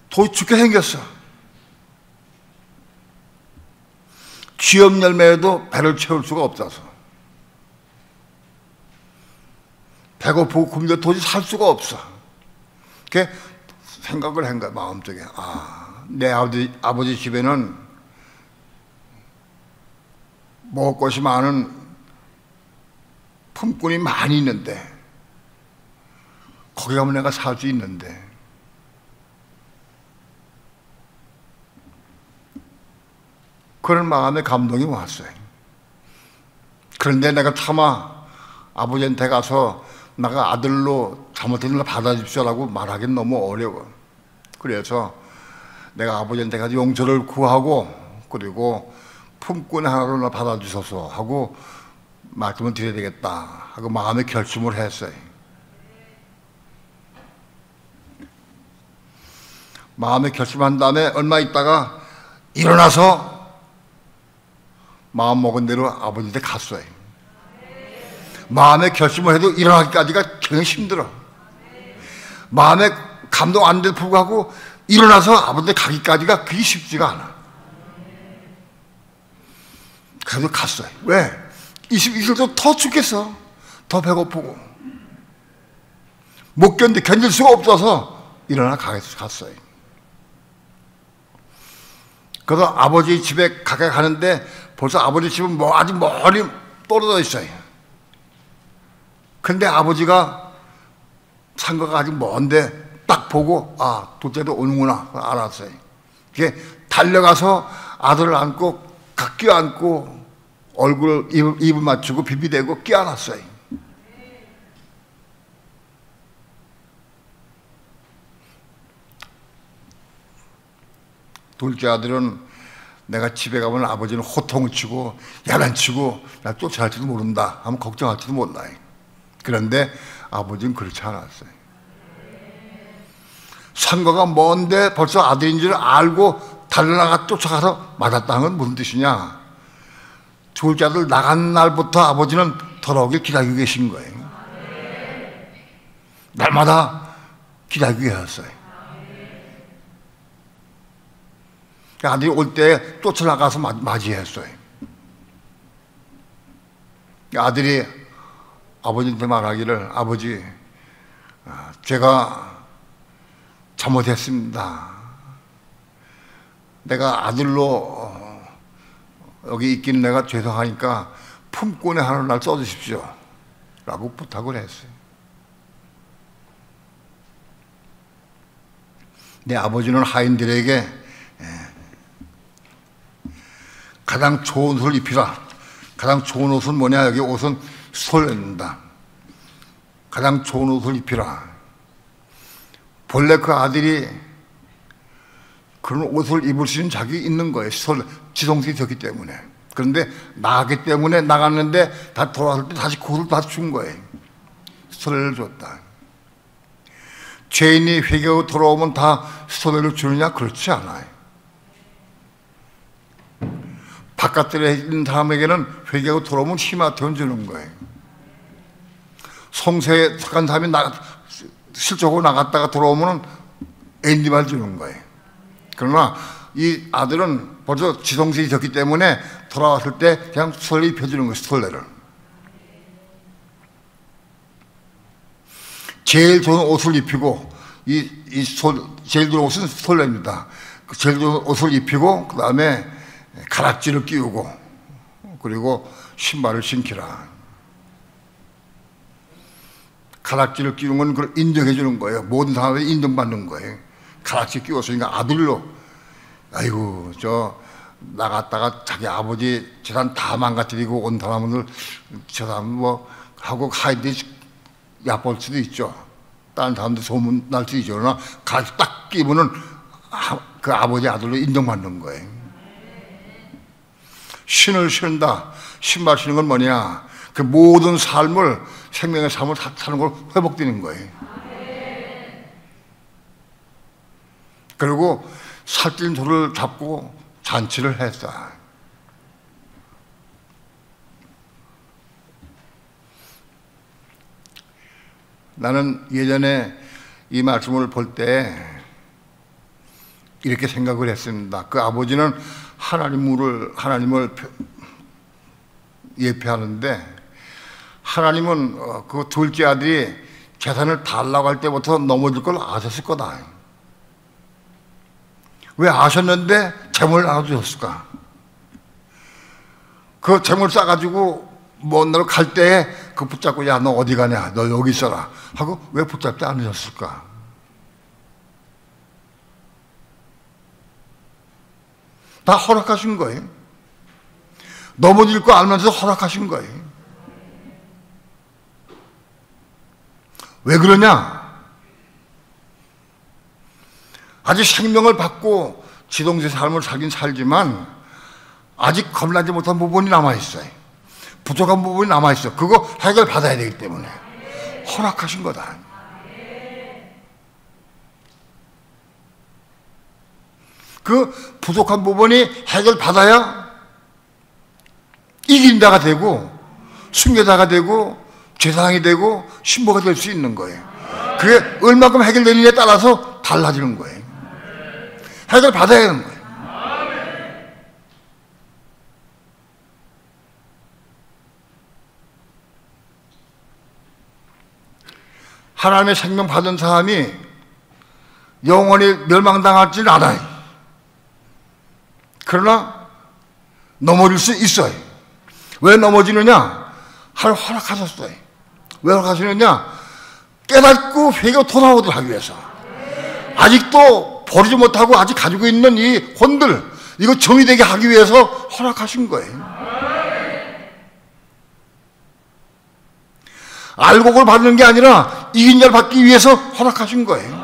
도저히 죽게 생겼어. 쥐염 열매에도 배를 채울 수가 없어서. 배고프고 굶겨 도저히 살 수가 없어. 그렇게 생각을 한 거야, 마음속에. 내 아버지 집에는 먹을 것이 많은 품꾼이 많이 있는데, 거기 가면 내가 살 수 있는데, 그런 마음에 감동이 왔어요. 그런데 내가 차마 아버지한테 가서 내가 아들로 잘못된 걸 받아주십시오라고 말하기는 너무 어려워. 그래서 내가 아버지한테 가서 용서를 구하고, 그리고 품꾼 하나로 받아주셔서 하고 말씀을 드려야 되겠다 하고 마음의 결심을 했어요. 마음의 결심한 다음에 얼마 있다가 일어나서 마음 먹은 대로 아버지한테 갔어요. 마음의 결심을 해도 일어나기까지가 굉장히 힘들어. 마음에 감동 안 돼도 불구하고 일어나서 아버지한테 가기까지가 그게 쉽지가 않아. 그래도 갔어요. 왜? 이틀도 더 죽겠어. 더 배고프고 못 견딜 수가 없어서 일어나 갔어요. 그래서 아버지 집에 가까이 가는데 벌써 아버지 집은 아주 멀리 떨어져 있어요. 근데 아버지가 상가가 아직 먼데 딱 보고 둘째도 오는구나 알았어요. 이렇게 달려가서 아들을 안고 껴안고 얼굴 입을 맞추고 비비대고 껴안았어요. 둘째 아들은 내가 집에 가면 아버지는 호통치고 야단치고 나 쫓아갈지도 모른다 하면 걱정할지도 몰라요. 그런데 아버지는 그렇지 않았어요. 선거가 먼데 벌써 아들인 줄 알고 달려나가 쫓아가서 맞았다는 건 무슨 뜻이냐? 둘째 아들 나간 날부터 아버지는 돌아오길 기다리고 계신 거예요. 날마다 기다리고 계셨어요. 아들이 올 때 쫓아나가서 맞이했어요. 아들이 아버지한테 말하기를, 아버지, 제가 잘못했습니다. 내가 아들로 여기 있기는 내가 죄송하니까 품꾼에 하나 날 써주십시오 라고 부탁을 했어요. 내 아버지는 하인들에게 가장 좋은 옷을 입히라. 가장 좋은 옷은 뭐냐? 여기 옷은 스톨입니다. 가장 좋은 옷을 입히라. 본래 그 아들이 그런 옷을 입을 수 있는 자격이 있는 거예요. 지성소에 있었기 때문에. 그런데 나갔기 때문에 나갔는데 다 돌아왔을 때 다시 그 옷을 다 준 거예요. 스톨레를 줬다. 죄인이 회개하고 돌아오면 다 스톨레를 주느냐? 그렇지 않아요. 바깥들에 있는 사람에게는 회개하고 돌아오면 히마테온 주는 거예요. 성소에 속한 사람이 실족하고 나갔다가 돌아오면 엔디말 주는 거예요. 그러나 이 아들은 벌써 지성실이 졌기 때문에 돌아왔을 때 그냥 수설레 입혀주는 거예요. 수설레를. 제일 좋은 옷을 입히고 제일 좋은 옷은 수설레입니다. 제일 좋은 옷을 입히고 그 다음에 가락지를 끼우고 그리고 신발을 신기라. 가락지를 끼우는 건 그걸 인정해 주는 거예요. 모든 사람들이 인정받는 거예요. 가락지 끼웠으니까 아들로, 아이고 저 나갔다가 자기 아버지 재산 다 망가뜨리고 온 사람들 저 사람 뭐 하고 하이드 얕볼 수도 있죠. 다른 사람들 소문 날 수도 있죠. 그러나 가락지 딱 끼우면은 그 아버지 아들로 인정받는 거예요. 신을 신다. 신발 신는 건 뭐냐? 그 모든 삶을, 생명의 삶을 사는 걸 회복되는 거예요. 그리고 살찐 소를 잡고 잔치를 했다. 나는 예전에 이 말씀을 볼 때 이렇게 생각을 했습니다. 그 아버지는 하나님을 예표하는데, 하나님은 그 둘째 아들이 재산을 달라고 할 때부터 넘어질 걸 아셨을 거다. 왜 아셨는데 재물을 나눠주셨을까? 그 재물 싸가지고 먼 나라로 갈 때에 그 붙잡고, 야 너 어디 가냐, 너 여기 있어라 하고 왜 붙잡지 않으셨을까? 다 허락하신 거예요. 넘어질 거 알면서 허락하신 거예요. 왜 그러냐? 아직 생명을 받고 지동생 삶을 살긴 살지만 아직 겁나지 못한 부분이 남아있어요. 부족한 부분이 남아있어. 그거 해결받아야 되기 때문에 허락하신 거다. 그 부족한 부분이 해결받아야 이긴 자가 되고 순교자가 되고 제사장이 되고 신부가 될 수 있는 거예요. 그게 얼마큼 해결되느냐에 따라서 달라지는 거예요. 해결받아야 하는 거예요. 하나님의 생명 받은 사람이 영원히 멸망당하지는 않아요. 그러나 넘어질 수 있어요. 왜 넘어지느냐? 하나님 허락하셨어요. 왜 허락하시느냐? 깨닫고 회개로 돌아오도록 하기 위해서. 아직도 버리지 못하고 아직 가지고 있는 이 혼들, 이거 정의되게 하기 위해서 허락하신 거예요. 알곡을 받는 게 아니라 이긴 자를 받기 위해서 허락하신 거예요.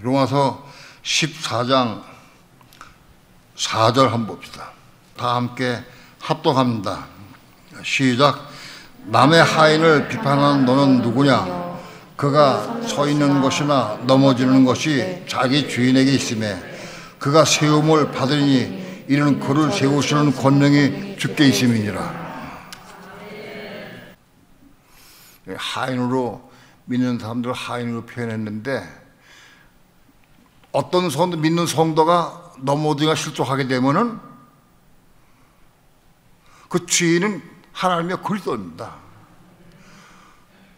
로마서 14장 4절 한번 봅시다. 다 함께 합독합니다. 시작. 남의 하인을 비판하는 너는 누구냐? 그가 서 있는 것이나 넘어지는 것이 자기 주인에게 있음에 그가 세움을 받으니 이는 그를 세우시는 권능이 주께 있음이니라. 하인으로 믿는 사람들 하인으로 표현했는데, 어떤 성도, 믿는 성도가 넘어지거나 실족하게 되면은 그 주인은 하나님의 그리스도입니다.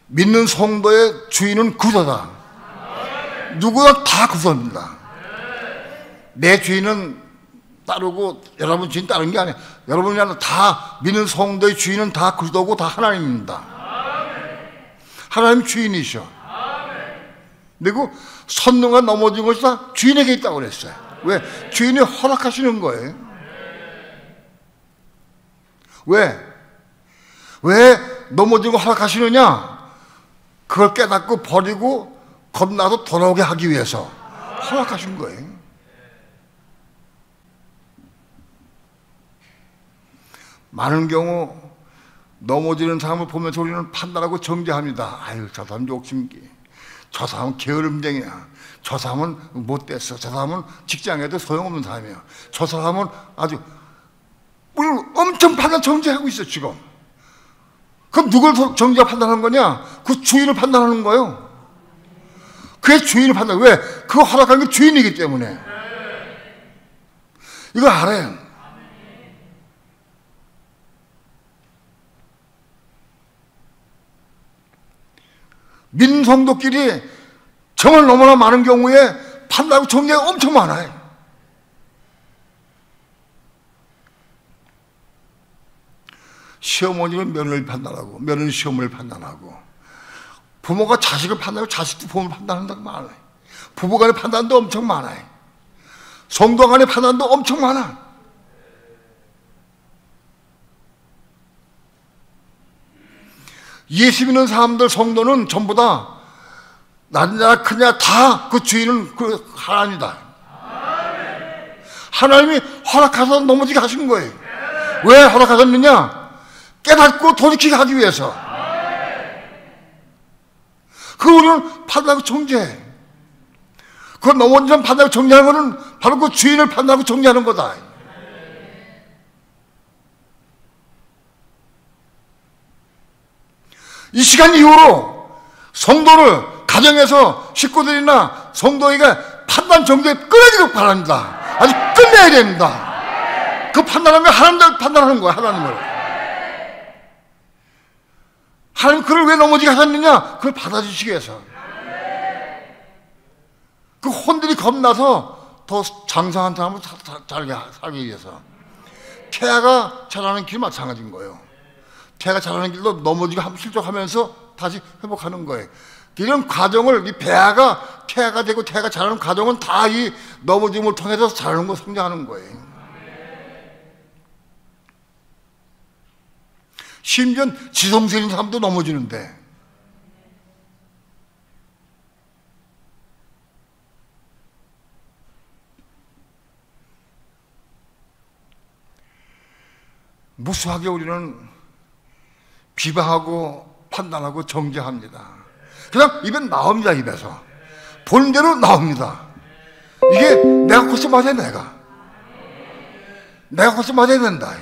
믿는 성도의 주인은 그리스도다. 누구나 다 그리스도입니다. 내 주인은 따르고 여러분 주인 따르는 게 아니에요. 여러분이 아니라 다 믿는 성도의 주인은 다 그리스도고 다 하나님입니다. 하나님 주인이셔. 그리고 선능과 넘어진 것이 다 주인에게 있다고 그랬어요. 왜? 주인이 허락하시는 거예요. 왜 넘어진 거 허락하시느냐? 그걸 깨닫고 버리고 겁나서 돌아오게 하기 위해서 허락하신 거예요. 많은 경우 넘어지는 사람을 보면서 우리는 판단하고 정죄합니다. 아유, 저 사람 욕심기, 저 사람은 게으름쟁이야, 저 사람은 못됐어, 저 사람은 직장에도 소용없는 사람이야, 저 사람은 아주 우리는 엄청 판단 정죄하고 있어 지금. 그럼 누굴 정죄가 판단하는 거냐? 그 주인을 판단하는 거예요. 그의 주인을 판단. 왜? 그 허락한 게 주인이기 때문에. 이거 알아요. 민성도끼리 정말 너무나 많은 경우에 판단하고 정죄가 엄청 많아요. 시어머니는 며느리를 판단하고, 며느리는 시어머니를 판단하고, 부모가 자식을 판단하고, 자식도 부모를 판단한다고 많아요. 부부 간의 판단도 엄청 많아요. 성도 간의 판단도 엄청 많아. 예수 믿는 사람들, 성도는 전부 다 낮냐 크냐 다 그 주인은 그 하나님이다. 하나님이 허락하셔서 넘어지게 하신 거예요. 왜 허락하셨느냐? 깨닫고 돌이키게 하기 위해서. 그 우리는 판단하고 정죄해. 그 넘어진 판단하고 정죄하는 것은 바로 그 주인을 판단하고 정죄하는 거다. 이 시간 이후로 성도를 가정에서 식구들이나 성도에게 판단 정죄에 끊어지길 바랍니다. 아주 끝내야 됩니다. 그 판단하는 게 하나님을 판단하는 거야. 하나님을. 하나님 그를 왜 넘어지게 하셨느냐? 그걸 받아주시기 위해서. 그 혼들이 겁나서 더 장성한 사람을 살기 위해서. 태아가 자라는 길 마찬가지인 거예요. 태아가 자라는 길도 넘어지고 실족하면서 다시 회복하는 거예요. 이런 과정을 이 태아가 되고 태아가 자라는 과정은 다 이 넘어짐을 통해서 자라는 거, 성장하는 거예요. 심지어 지성적인 사람도 넘어지는데 무수하게 우리는 비방하고 판단하고 정죄합니다. 그냥 입에 나옵니다. 입에서 보는 대로 나옵니다. 이게 내가 코스 맞아야 내가 코스 맞아야 된다.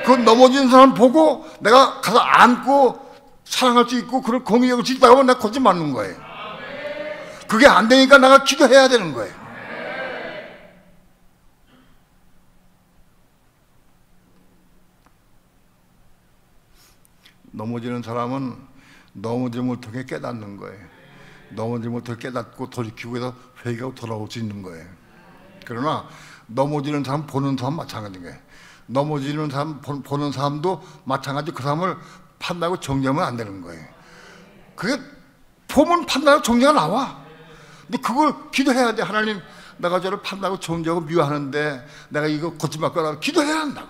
그 넘어진 사람 보고 내가 가서 안고 사랑할 수 있고 그걸 공의력을 지키다 보면 내가 코스 맞는 거예요. 그게 안 되니까 내가 기도해야 되는 거예요. 넘어지는 사람은 넘어짐을 통해 깨닫는 거예요. 넘어짐을 통해 깨닫고 돌이키고 해서 회개하고 돌아올 수 있는 거예요. 그러나 넘어지는 사람 보는 사람 마찬가지인 거예요. 넘어지는 사람 보는 사람도 마찬가지. 그 사람을 판단하고 정죄하면 안 되는 거예요. 그게 보면 판단하고 정죄가 나와. 근데 그걸 기도해야 돼. 하나님, 내가 저를 판단하고 정죄하고 미워하는데 내가 이거 고침받고 기도해야 한다고.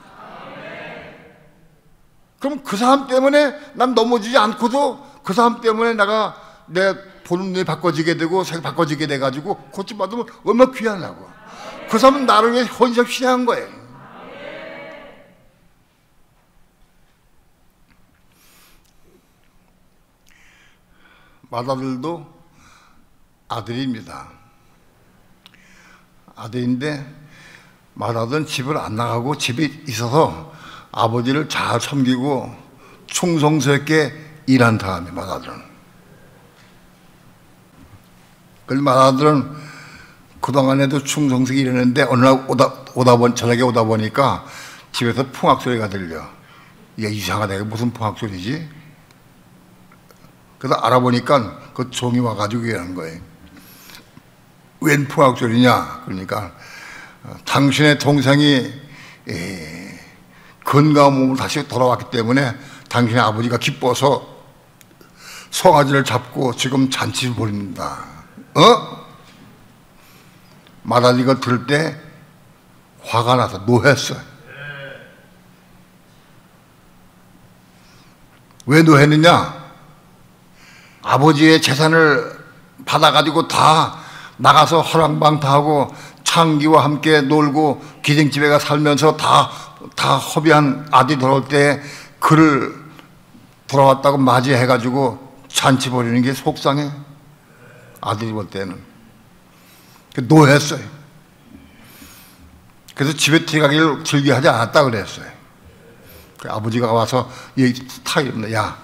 그럼 그 사람 때문에 난 넘어지지 않고도 그 사람 때문에 내가 내 보는 눈이 바꿔지게 되고 생이 바꿔지게 돼가지고 고침받으면 얼마나 귀하냐고. 그 사람은 나를 위해 헌신하고 희생한 거예요. 맏아들도 아들입니다. 아들인데 맏아들은 집을 안 나가고 집에 있어서 아버지를 잘 섬기고 충성스럽게 일한 사람이 맏아들은. 그래서 맏아들은 그동안에도 충성스럽게 일했는데 어느 날 저녁에 오다 보니까 집에서 풍악소리가 들려. 이게 이상하다. 이게 무슨 풍악소리지? 그래서 알아보니까 그 종이 와가지고 일하는 거예요. 웬 풍악소리냐? 그러니까 당신의 동생이 건강한 몸으로 다시 돌아왔기 때문에 당신의 아버지가 기뻐서 송아지를 잡고 지금 잔치를 벌입니다. 맏아들이가 들을 때 화가 나서 노했어요. 왜 노했느냐? 아버지의 재산을 받아가지고 다 나가서 허랑방탕하고 창기와 함께 놀고 기생집에 가 살면서 다 허비한 아들이 돌아올 때 그를 돌아왔다고 맞이해가지고 잔치 벌이는 게 속상해. 아들이 볼 때는 노했어요. 그래서 집에 들어가기를 즐겨하지 않았다 그랬어요. 그 아버지가 와서 탁 이럽니다. 야,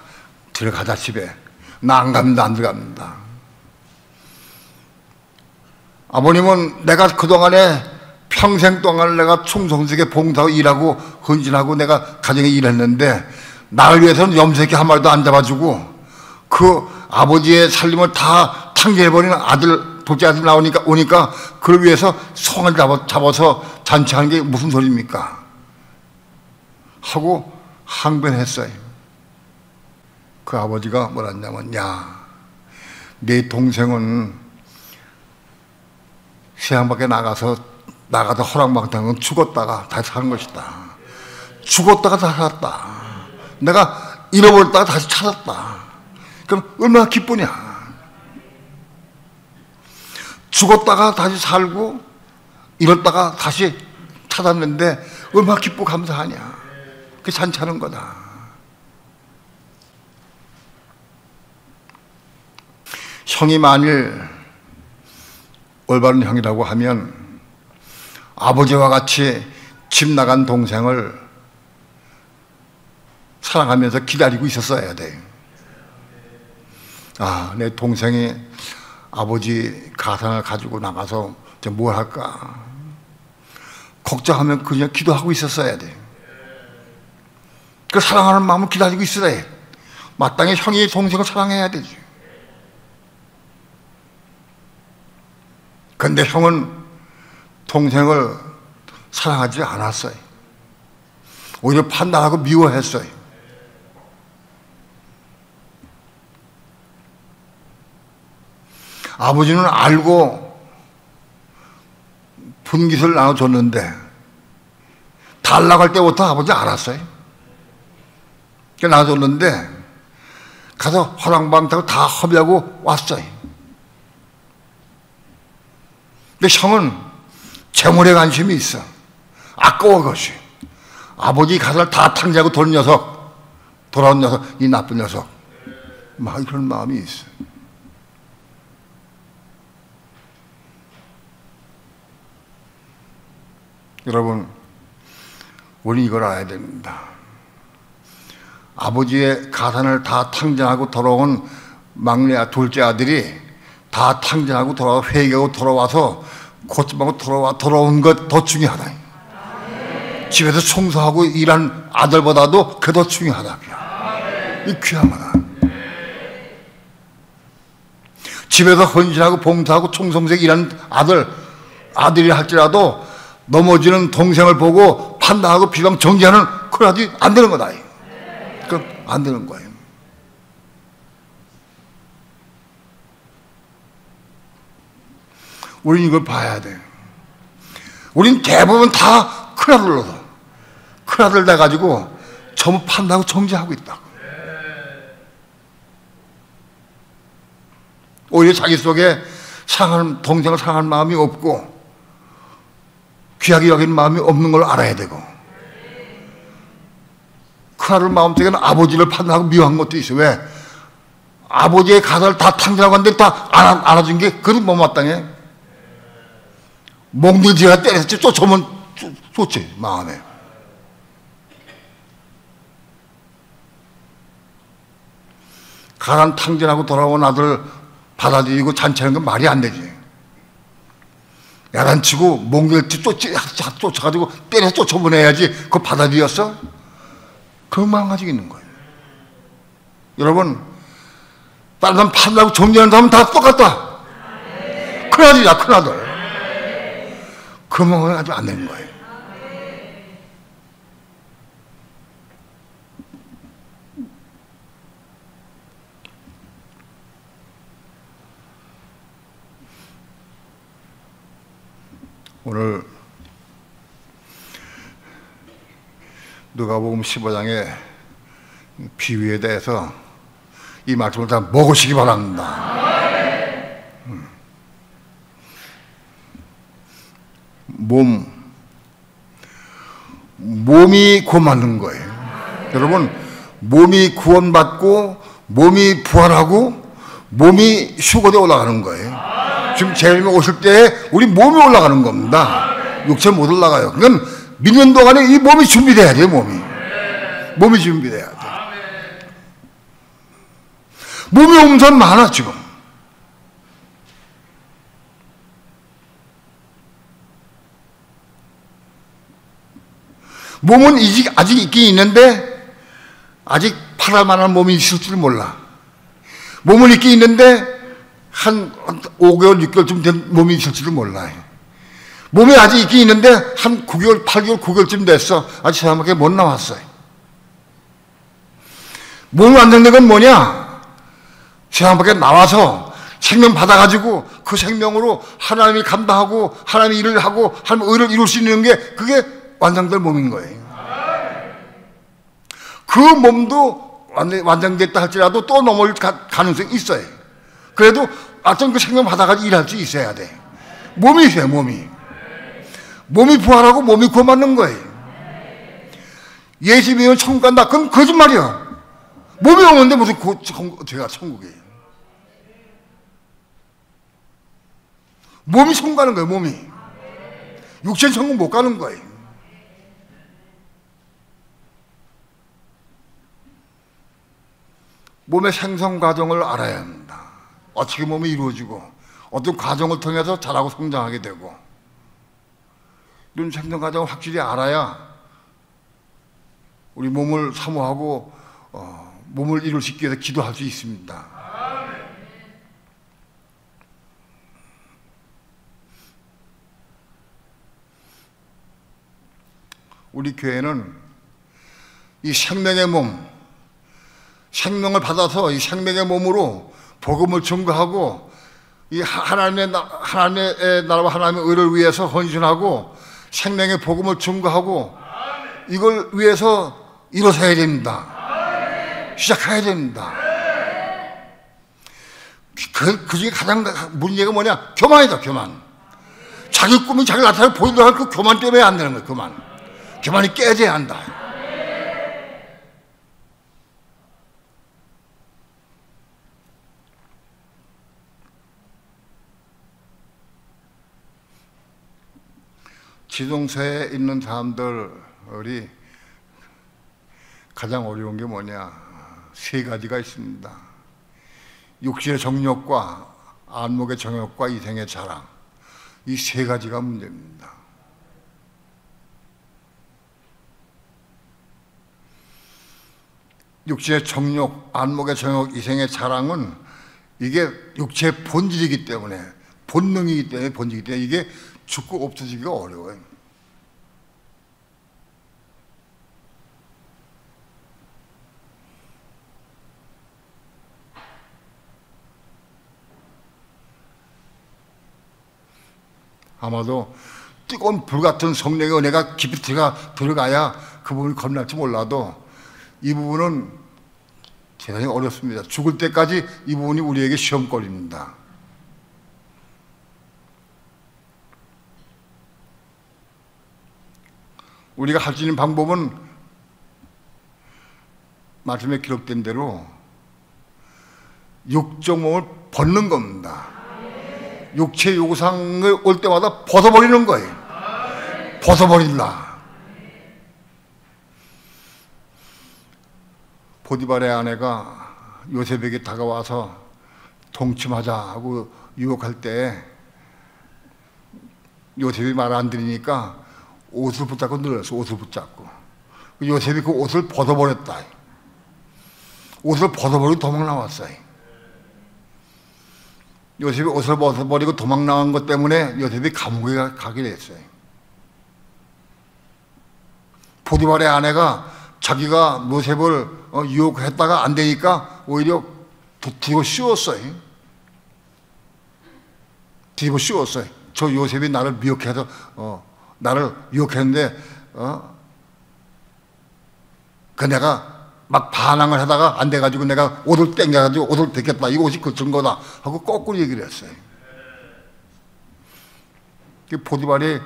들어가자 집에. 나 안 갑니다. 안 들어갑니다. 아버님은 내가 그동안에 평생 동안 내가 충성스럽게 봉사하고 일하고 헌신하고 내가 가정에 일했는데 나를 위해서는 염색이 한 마리도 안 잡아주고 그 아버지의 살림을 다 탕제해버리는 아들, 둘째 아들 오니까 그를 위해서 송을 잡아서 잔치하는 게 무슨 소리입니까? 하고 항변했어요. 그 아버지가 뭐랬냐면, 야, 내 동생은 세상 밖에 나가서 허락받은 건 죽었다가 다시 사는 것이다. 죽었다가 다시 살았다. 내가 잃어버렸다가 다시 찾았다. 그럼 얼마나 기쁘냐. 죽었다가 다시 살고 잃었다가 다시 찾았는데 얼마나 기쁘고 감사하냐. 그게 잔치하는 거다. 형이 만일 올바른 형이라고 하면 아버지와 같이 집 나간 동생을 사랑하면서 기다리고 있었어야 돼. 아, 내 동생이 아버지 가상을 가지고 나가서 뭘 할까 걱정하면 그냥 기도하고 있었어야 돼. 그 사랑하는 마음을 기다리고 있어야 해. 마땅히 형이 동생을 사랑해야 되지. 근데 형은 동생을 사랑하지 않았어요. 오히려 판단하고 미워했어요. 아버지는 알고 분깃을 나눠줬는데 달라고 할 때부터 아버지 알았어요. 나눠줬는데 가서 허랑방 타고 다 허비하고 왔어요. 근데 형은 재물에 관심이 있어. 아까워 그것이. 아버지 가사를 다 탕제하고 돌아온 녀석, 이 나쁜 녀석. 막 이런 마음이 있어. 여러분, 우리 이걸 알아야 됩니다. 아버지의 가산을 다 탕진하고 돌아온 막내 둘째 아들이 다 탕진하고 돌아와 회개하고 돌아와서 고침하고 돌아온 것 더 중요하다. 집에서 청소하고 일한 아들보다도 그게 더 중요하다. 이 귀하다. 집에서 헌신하고 봉사하고 충성스럽게 일하는 아들이 할지라도 넘어지는 동생을 보고 판단하고 비방 정지하는 그러지 안 되는 거다. 그럼 안 되는 거예요. 우리는 이걸 봐야 돼. 우린 대부분 다 큰아들 돼가지고 전부 판단하고 정지하고 있다. 오히려 자기 속에 동생을 사랑하는 마음이 없고 귀하게 여기는 마음이 없는 걸 알아야 되고, 큰아들 마음속에는 아버지를 판단하고 미워한 것도 있어요. 왜? 아버지의 가사를 다 탕진하고 하는데 다 안아준 게 그건 못마땅해. 몽둥이가 때려서 쫓아오면 좋지 마음에. 가난 탕진하고 돌아온 아들을 받아들이고 잔치하는 건 말이 안 되지. 야단치고 몽둥이를 쫓아가지고 때려서 쫓아보내야지. 그거 받아들였어? 그런 마음 가지고 있는 거예요. 여러분, 다른 사람 판단하고 정리하는 사람은 다 똑같다. 큰아들이야, 큰아들. 그 마음이 아주 안 되는 거예요. 오늘 누가복음 15장의 비유에 대해서 이 말씀을 다 먹으시기 바랍니다. 몸이 구원받는 거예요. 여러분, 몸이 구원받고 몸이 부활하고 몸이 휴거되어 올라가는 거예요. 지금 재림이 오실 때 우리 몸이 올라가는 겁니다. 육체 못 올라가요. 그러니까 믿는 동안에 이 몸이 준비돼야 돼요. 몸이 몸이 준비돼야 돼. 몸이 엄청 많아 지금. 몸은 아직 있긴 있는데 아직 팔할 만한 몸이 있을 줄 몰라. 몸은 있긴 있는데 한 5개월, 6개월쯤 된 몸이 있을 줄 몰라요. 몸이 아직 있긴 있는데 한 9개월, 8개월, 9개월쯤 됐어. 아직 세상밖에 못 나왔어요. 몸이 완성된 건 뭐냐? 세상밖에 나와서 생명 받아가지고 그 생명으로 하나님이 감당하고 하나님의 일을 하고 하나님의 의를 이룰 수 있는 게 그게 완성된 몸인 거예요. 그 몸도 완성됐다 할지라도 또 넘어올 가능성이 있어요. 그래도 어떤 그 생명 받아가지고 일할 수 있어야 돼. 몸이 있어요, 몸이. 몸이 부활하고 몸이 구원받는 거예요. 예수 믿으면 천국 간다. 그건 거짓말이야. 몸이 없는데 무슨 제가 천국이에요. 몸이 천국 가는 거예요, 몸이. 육체는 천국 못 가는 거예요. 몸의 생성 과정을 알아야 합니다. 어떻게 몸이 이루어지고 어떤 과정을 통해서 자라고 성장하게 되고 이런 생성 과정을 확실히 알아야 우리 몸을 사모하고 몸을 이룰 수 있기 위해서 기도할 수 있습니다. 우리 교회는 이 생명의 몸, 생명을 받아서 이 생명의 몸으로 복음을 증거하고 이 하나님의 나라와 하나님의 의를 위해서 헌신하고 생명의 복음을 증거하고 이걸 위해서 일어서야 됩니다. 시작해야 됩니다. 그 중에 가장 문제가 뭐냐? 교만이다, 교만. 자기 꿈이 자기 나타나서 보이려고 할 그 교만 때문에 안 되는 거예요, 교만. 교만이 깨져야 한다. 지동서에 있는 사람들이 가장 어려운 게 뭐냐? 세 가지가 있습니다. 육신의 정욕과 안목의 정욕과 이생의 자랑. 이 세 가지가 문제입니다. 육신의 정욕, 안목의 정욕, 이생의 자랑은 이게 육체의 본질이기 때문에 본능이기 때문에 이게 죽고 없어지기가 어려워요. 아마도 뜨거운 불같은 성령의 은혜가 깊이 들어가야 그 부분이 겁날지 몰라도 이 부분은 대단히 어렵습니다. 죽을 때까지 이 부분이 우리에게 시험거리입니다. 우리가 할 수 있는 방법은 말씀에 기록된 대로 육적 몸을 벗는 겁니다. 육체 요구사항이 올 때마다 벗어버리는 거예요. 벗어버린다. 보디발의 아내가 요셉에게 다가와서 동침하자 하고 유혹할 때 요셉이 말 안 들으니까 옷을 붙잡고 늘었어. 옷을 붙잡고 요셉이 그 옷을 벗어버렸다. 옷을 벗어버리고 도망 나왔어요. 요셉이 옷을 벗어버리고 도망 나간 것 때문에 요셉이 감옥에 가게 됐어요. 보디발의 아내가 자기가 요셉을 유혹했다가 안 되니까 오히려 뒤집어 씌웠어요. 뒤집어 씌웠어요. 저 요셉이 나를 미혹해서 나를 유혹했는데 그 내가 막 반항을 하다가 안 돼가지고 내가 옷을 땡겨가지고 옷을 벗겼다. 이 옷이 그 증거다 하고 거꾸로 얘기를 했어요. 보디발이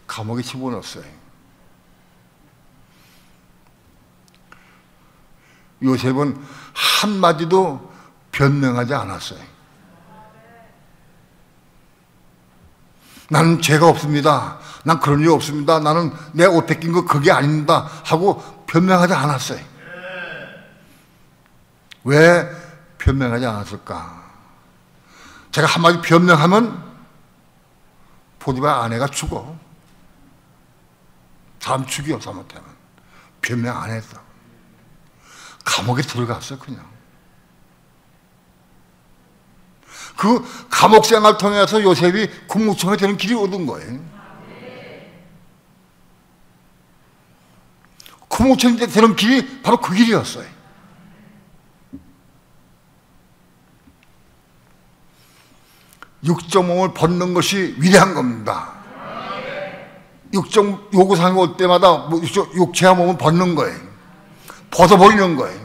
감옥에 집어넣었어요. 요셉은 한마디도 변명하지 않았어요. 나는 죄가 없습니다. 난 그런 일 없습니다. 나는 내 옷 벗긴 거 그게 아닙니다. 하고 변명하지 않았어요. 왜 변명하지 않았을까? 제가 한마디 변명하면 보디발 아내가 죽어. 사람 죽여, 잘못하면. 변명 안 했어. 감옥에 들어갔어, 그냥. 그 감옥 생활 통해서 요셉이 국무총리 되는 길이 얻은 거예요. 국무총리 되는 길이 바로 그 길이었어요. 육적 몸을 벗는 것이 위대한 겁니다. 육적 요구사항이 올 때마다 육체와 몸을 벗는 거예요. 벗어버리는 거예요.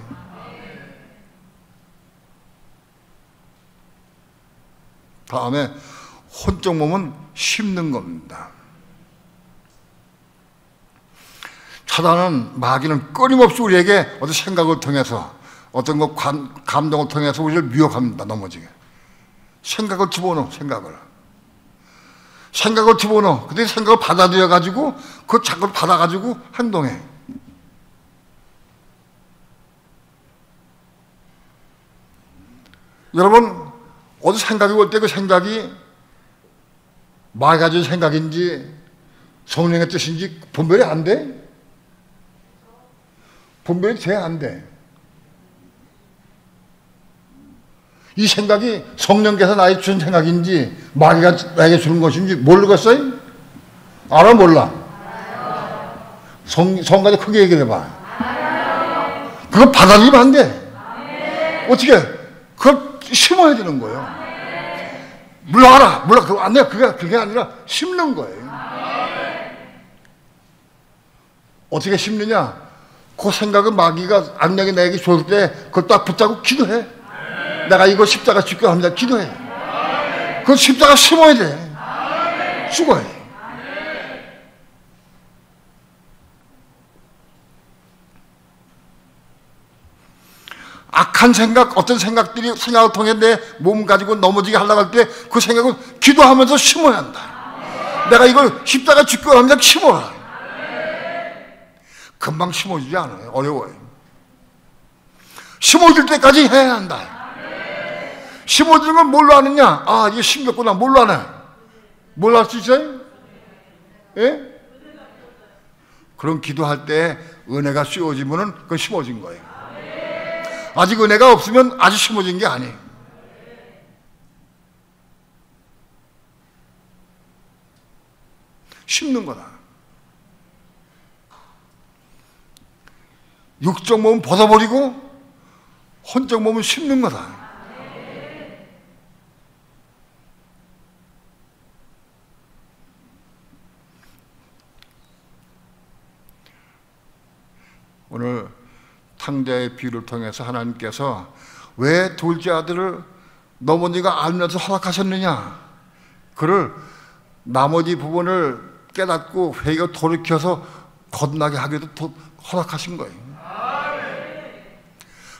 다음에 혼적 몸은 심는 겁니다. 사단은, 마귀는 끊임없이 우리에게 어떤 생각을 통해서, 어떤 것 감동을 통해서 우리를 미혹합니다. 넘어지게. 생각을 집어넣어, 생각을 집어넣어. 근데 생각을 받아들여가지고, 그 자꾸 받아가지고 행동해. 여러분, 어디 생각이 올 때 그 생각이 마귀가 가진 생각인지 성령의 뜻인지 분별이 안 돼? 분별이 돼, 안 돼? 이 생각이 성령께서 나에게 준 생각인지 마귀가 나에게 주는 것인지 모르겠어요? 알아, 몰라? 성가대 크게 얘기해봐. 그거 받아들이면 안 돼. 어떻게? 그걸 심어야 되는 거예요. 몰라. 그거 안 돼. 그게 아니라 심는 거예요. 어떻게 심느냐? 그 생각은 마귀가 악령이 나에게 줬을 때 그걸 딱 붙잡고 기도해. 내가 이거 십자가 죽게 합니다. 기도해. 그걸 십자가 심어야 돼. 죽어야 돼. 악한 생각, 어떤 생각들이 생각을 통해 내 몸 가지고 넘어지게 하려고 할 때 그 생각을 기도하면서 심어야 한다. 내가 이걸 십자가 죽게 합니다. 심어라. 금방 심어지지 않아요. 어려워요. 심어질 때까지 해야 한다. 심어지는 건 뭘로 아느냐? 아, 이게 심겼구나. 뭘로 아나? 뭘로 할 수 있어요? 예? 그럼 기도할 때 은혜가 씌워지면은 그건 심어진 거예요. 아직 은혜가 없으면 아직 심어진 게 아니에요. 심는 거다. 육적 몸은 벗어버리고 혼적 몸은 심는 거다. 오늘 탕자의 비유를 통해서 하나님께서 왜 둘째 아들을 너머니가 알면서 허락하셨느냐? 그를 나머지 부분을 깨닫고 회개가 돌이켜서 거듭나게 하기도 허락하신 거예요.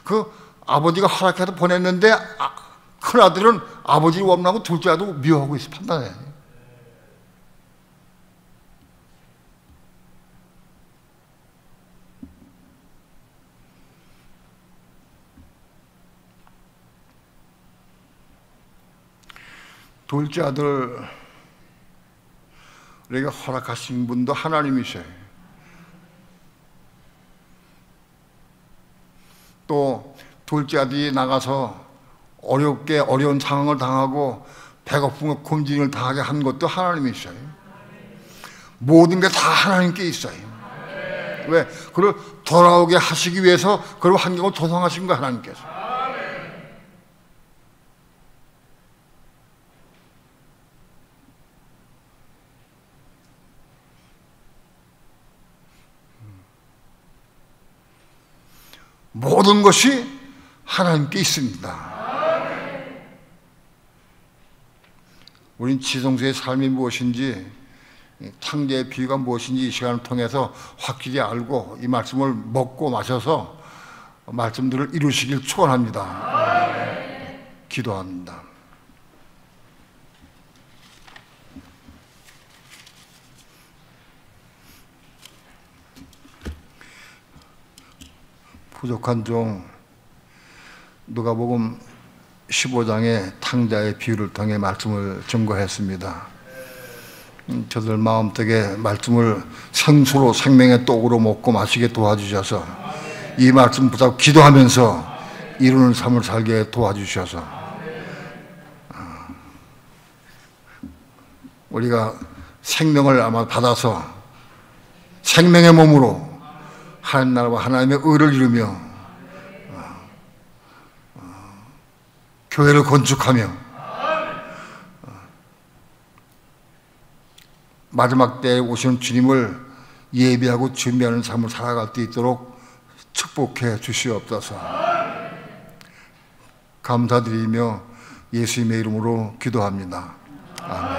그 아버지가 허락해서 보냈는데 큰 아들은 아버지를 원망하고 둘째 아들을 미워하고 있어. 판단해. 둘째 아들에게 허락하신 분도 하나님이셔요. 또 둘째 아들이 나가서 어려운 상황을 당하고 배고픔과 굶주림을 당하게 한 것도 하나님이셔요. 모든 게 다 하나님께 있어요. 왜? 그걸 돌아오게 하시기 위해서 그런 환경을 조성하신 거예요, 하나님께서. 모든 것이 하나님께 있습니다. 우린 지성소의 삶이 무엇인지, 탕자의 비유가 무엇인지 이 시간을 통해서 확실히 알고 이 말씀을 먹고 마셔서 말씀들을 이루시길 축원합니다. 기도합니다. 부족한 종, 누가복음 15장의 탕자의 비유를 통해 말씀을 증거했습니다. 저들 마음속에 말씀을 생수로 생명의 떡으로 먹고 마시게 도와주셔서 이 말씀 붙잡고 기도하면서 이루는 삶을 살게 도와주셔서 우리가 생명을 아마 받아서 생명의 몸으로 하나님 나라와 하나님의 의를 이루며 교회를 건축하며 마지막 때에 오시는 주님을 예비하고 준비하는 삶을 살아갈 수 있도록 축복해 주시옵소서. 감사드리며 예수님의 이름으로 기도합니다. 아멘.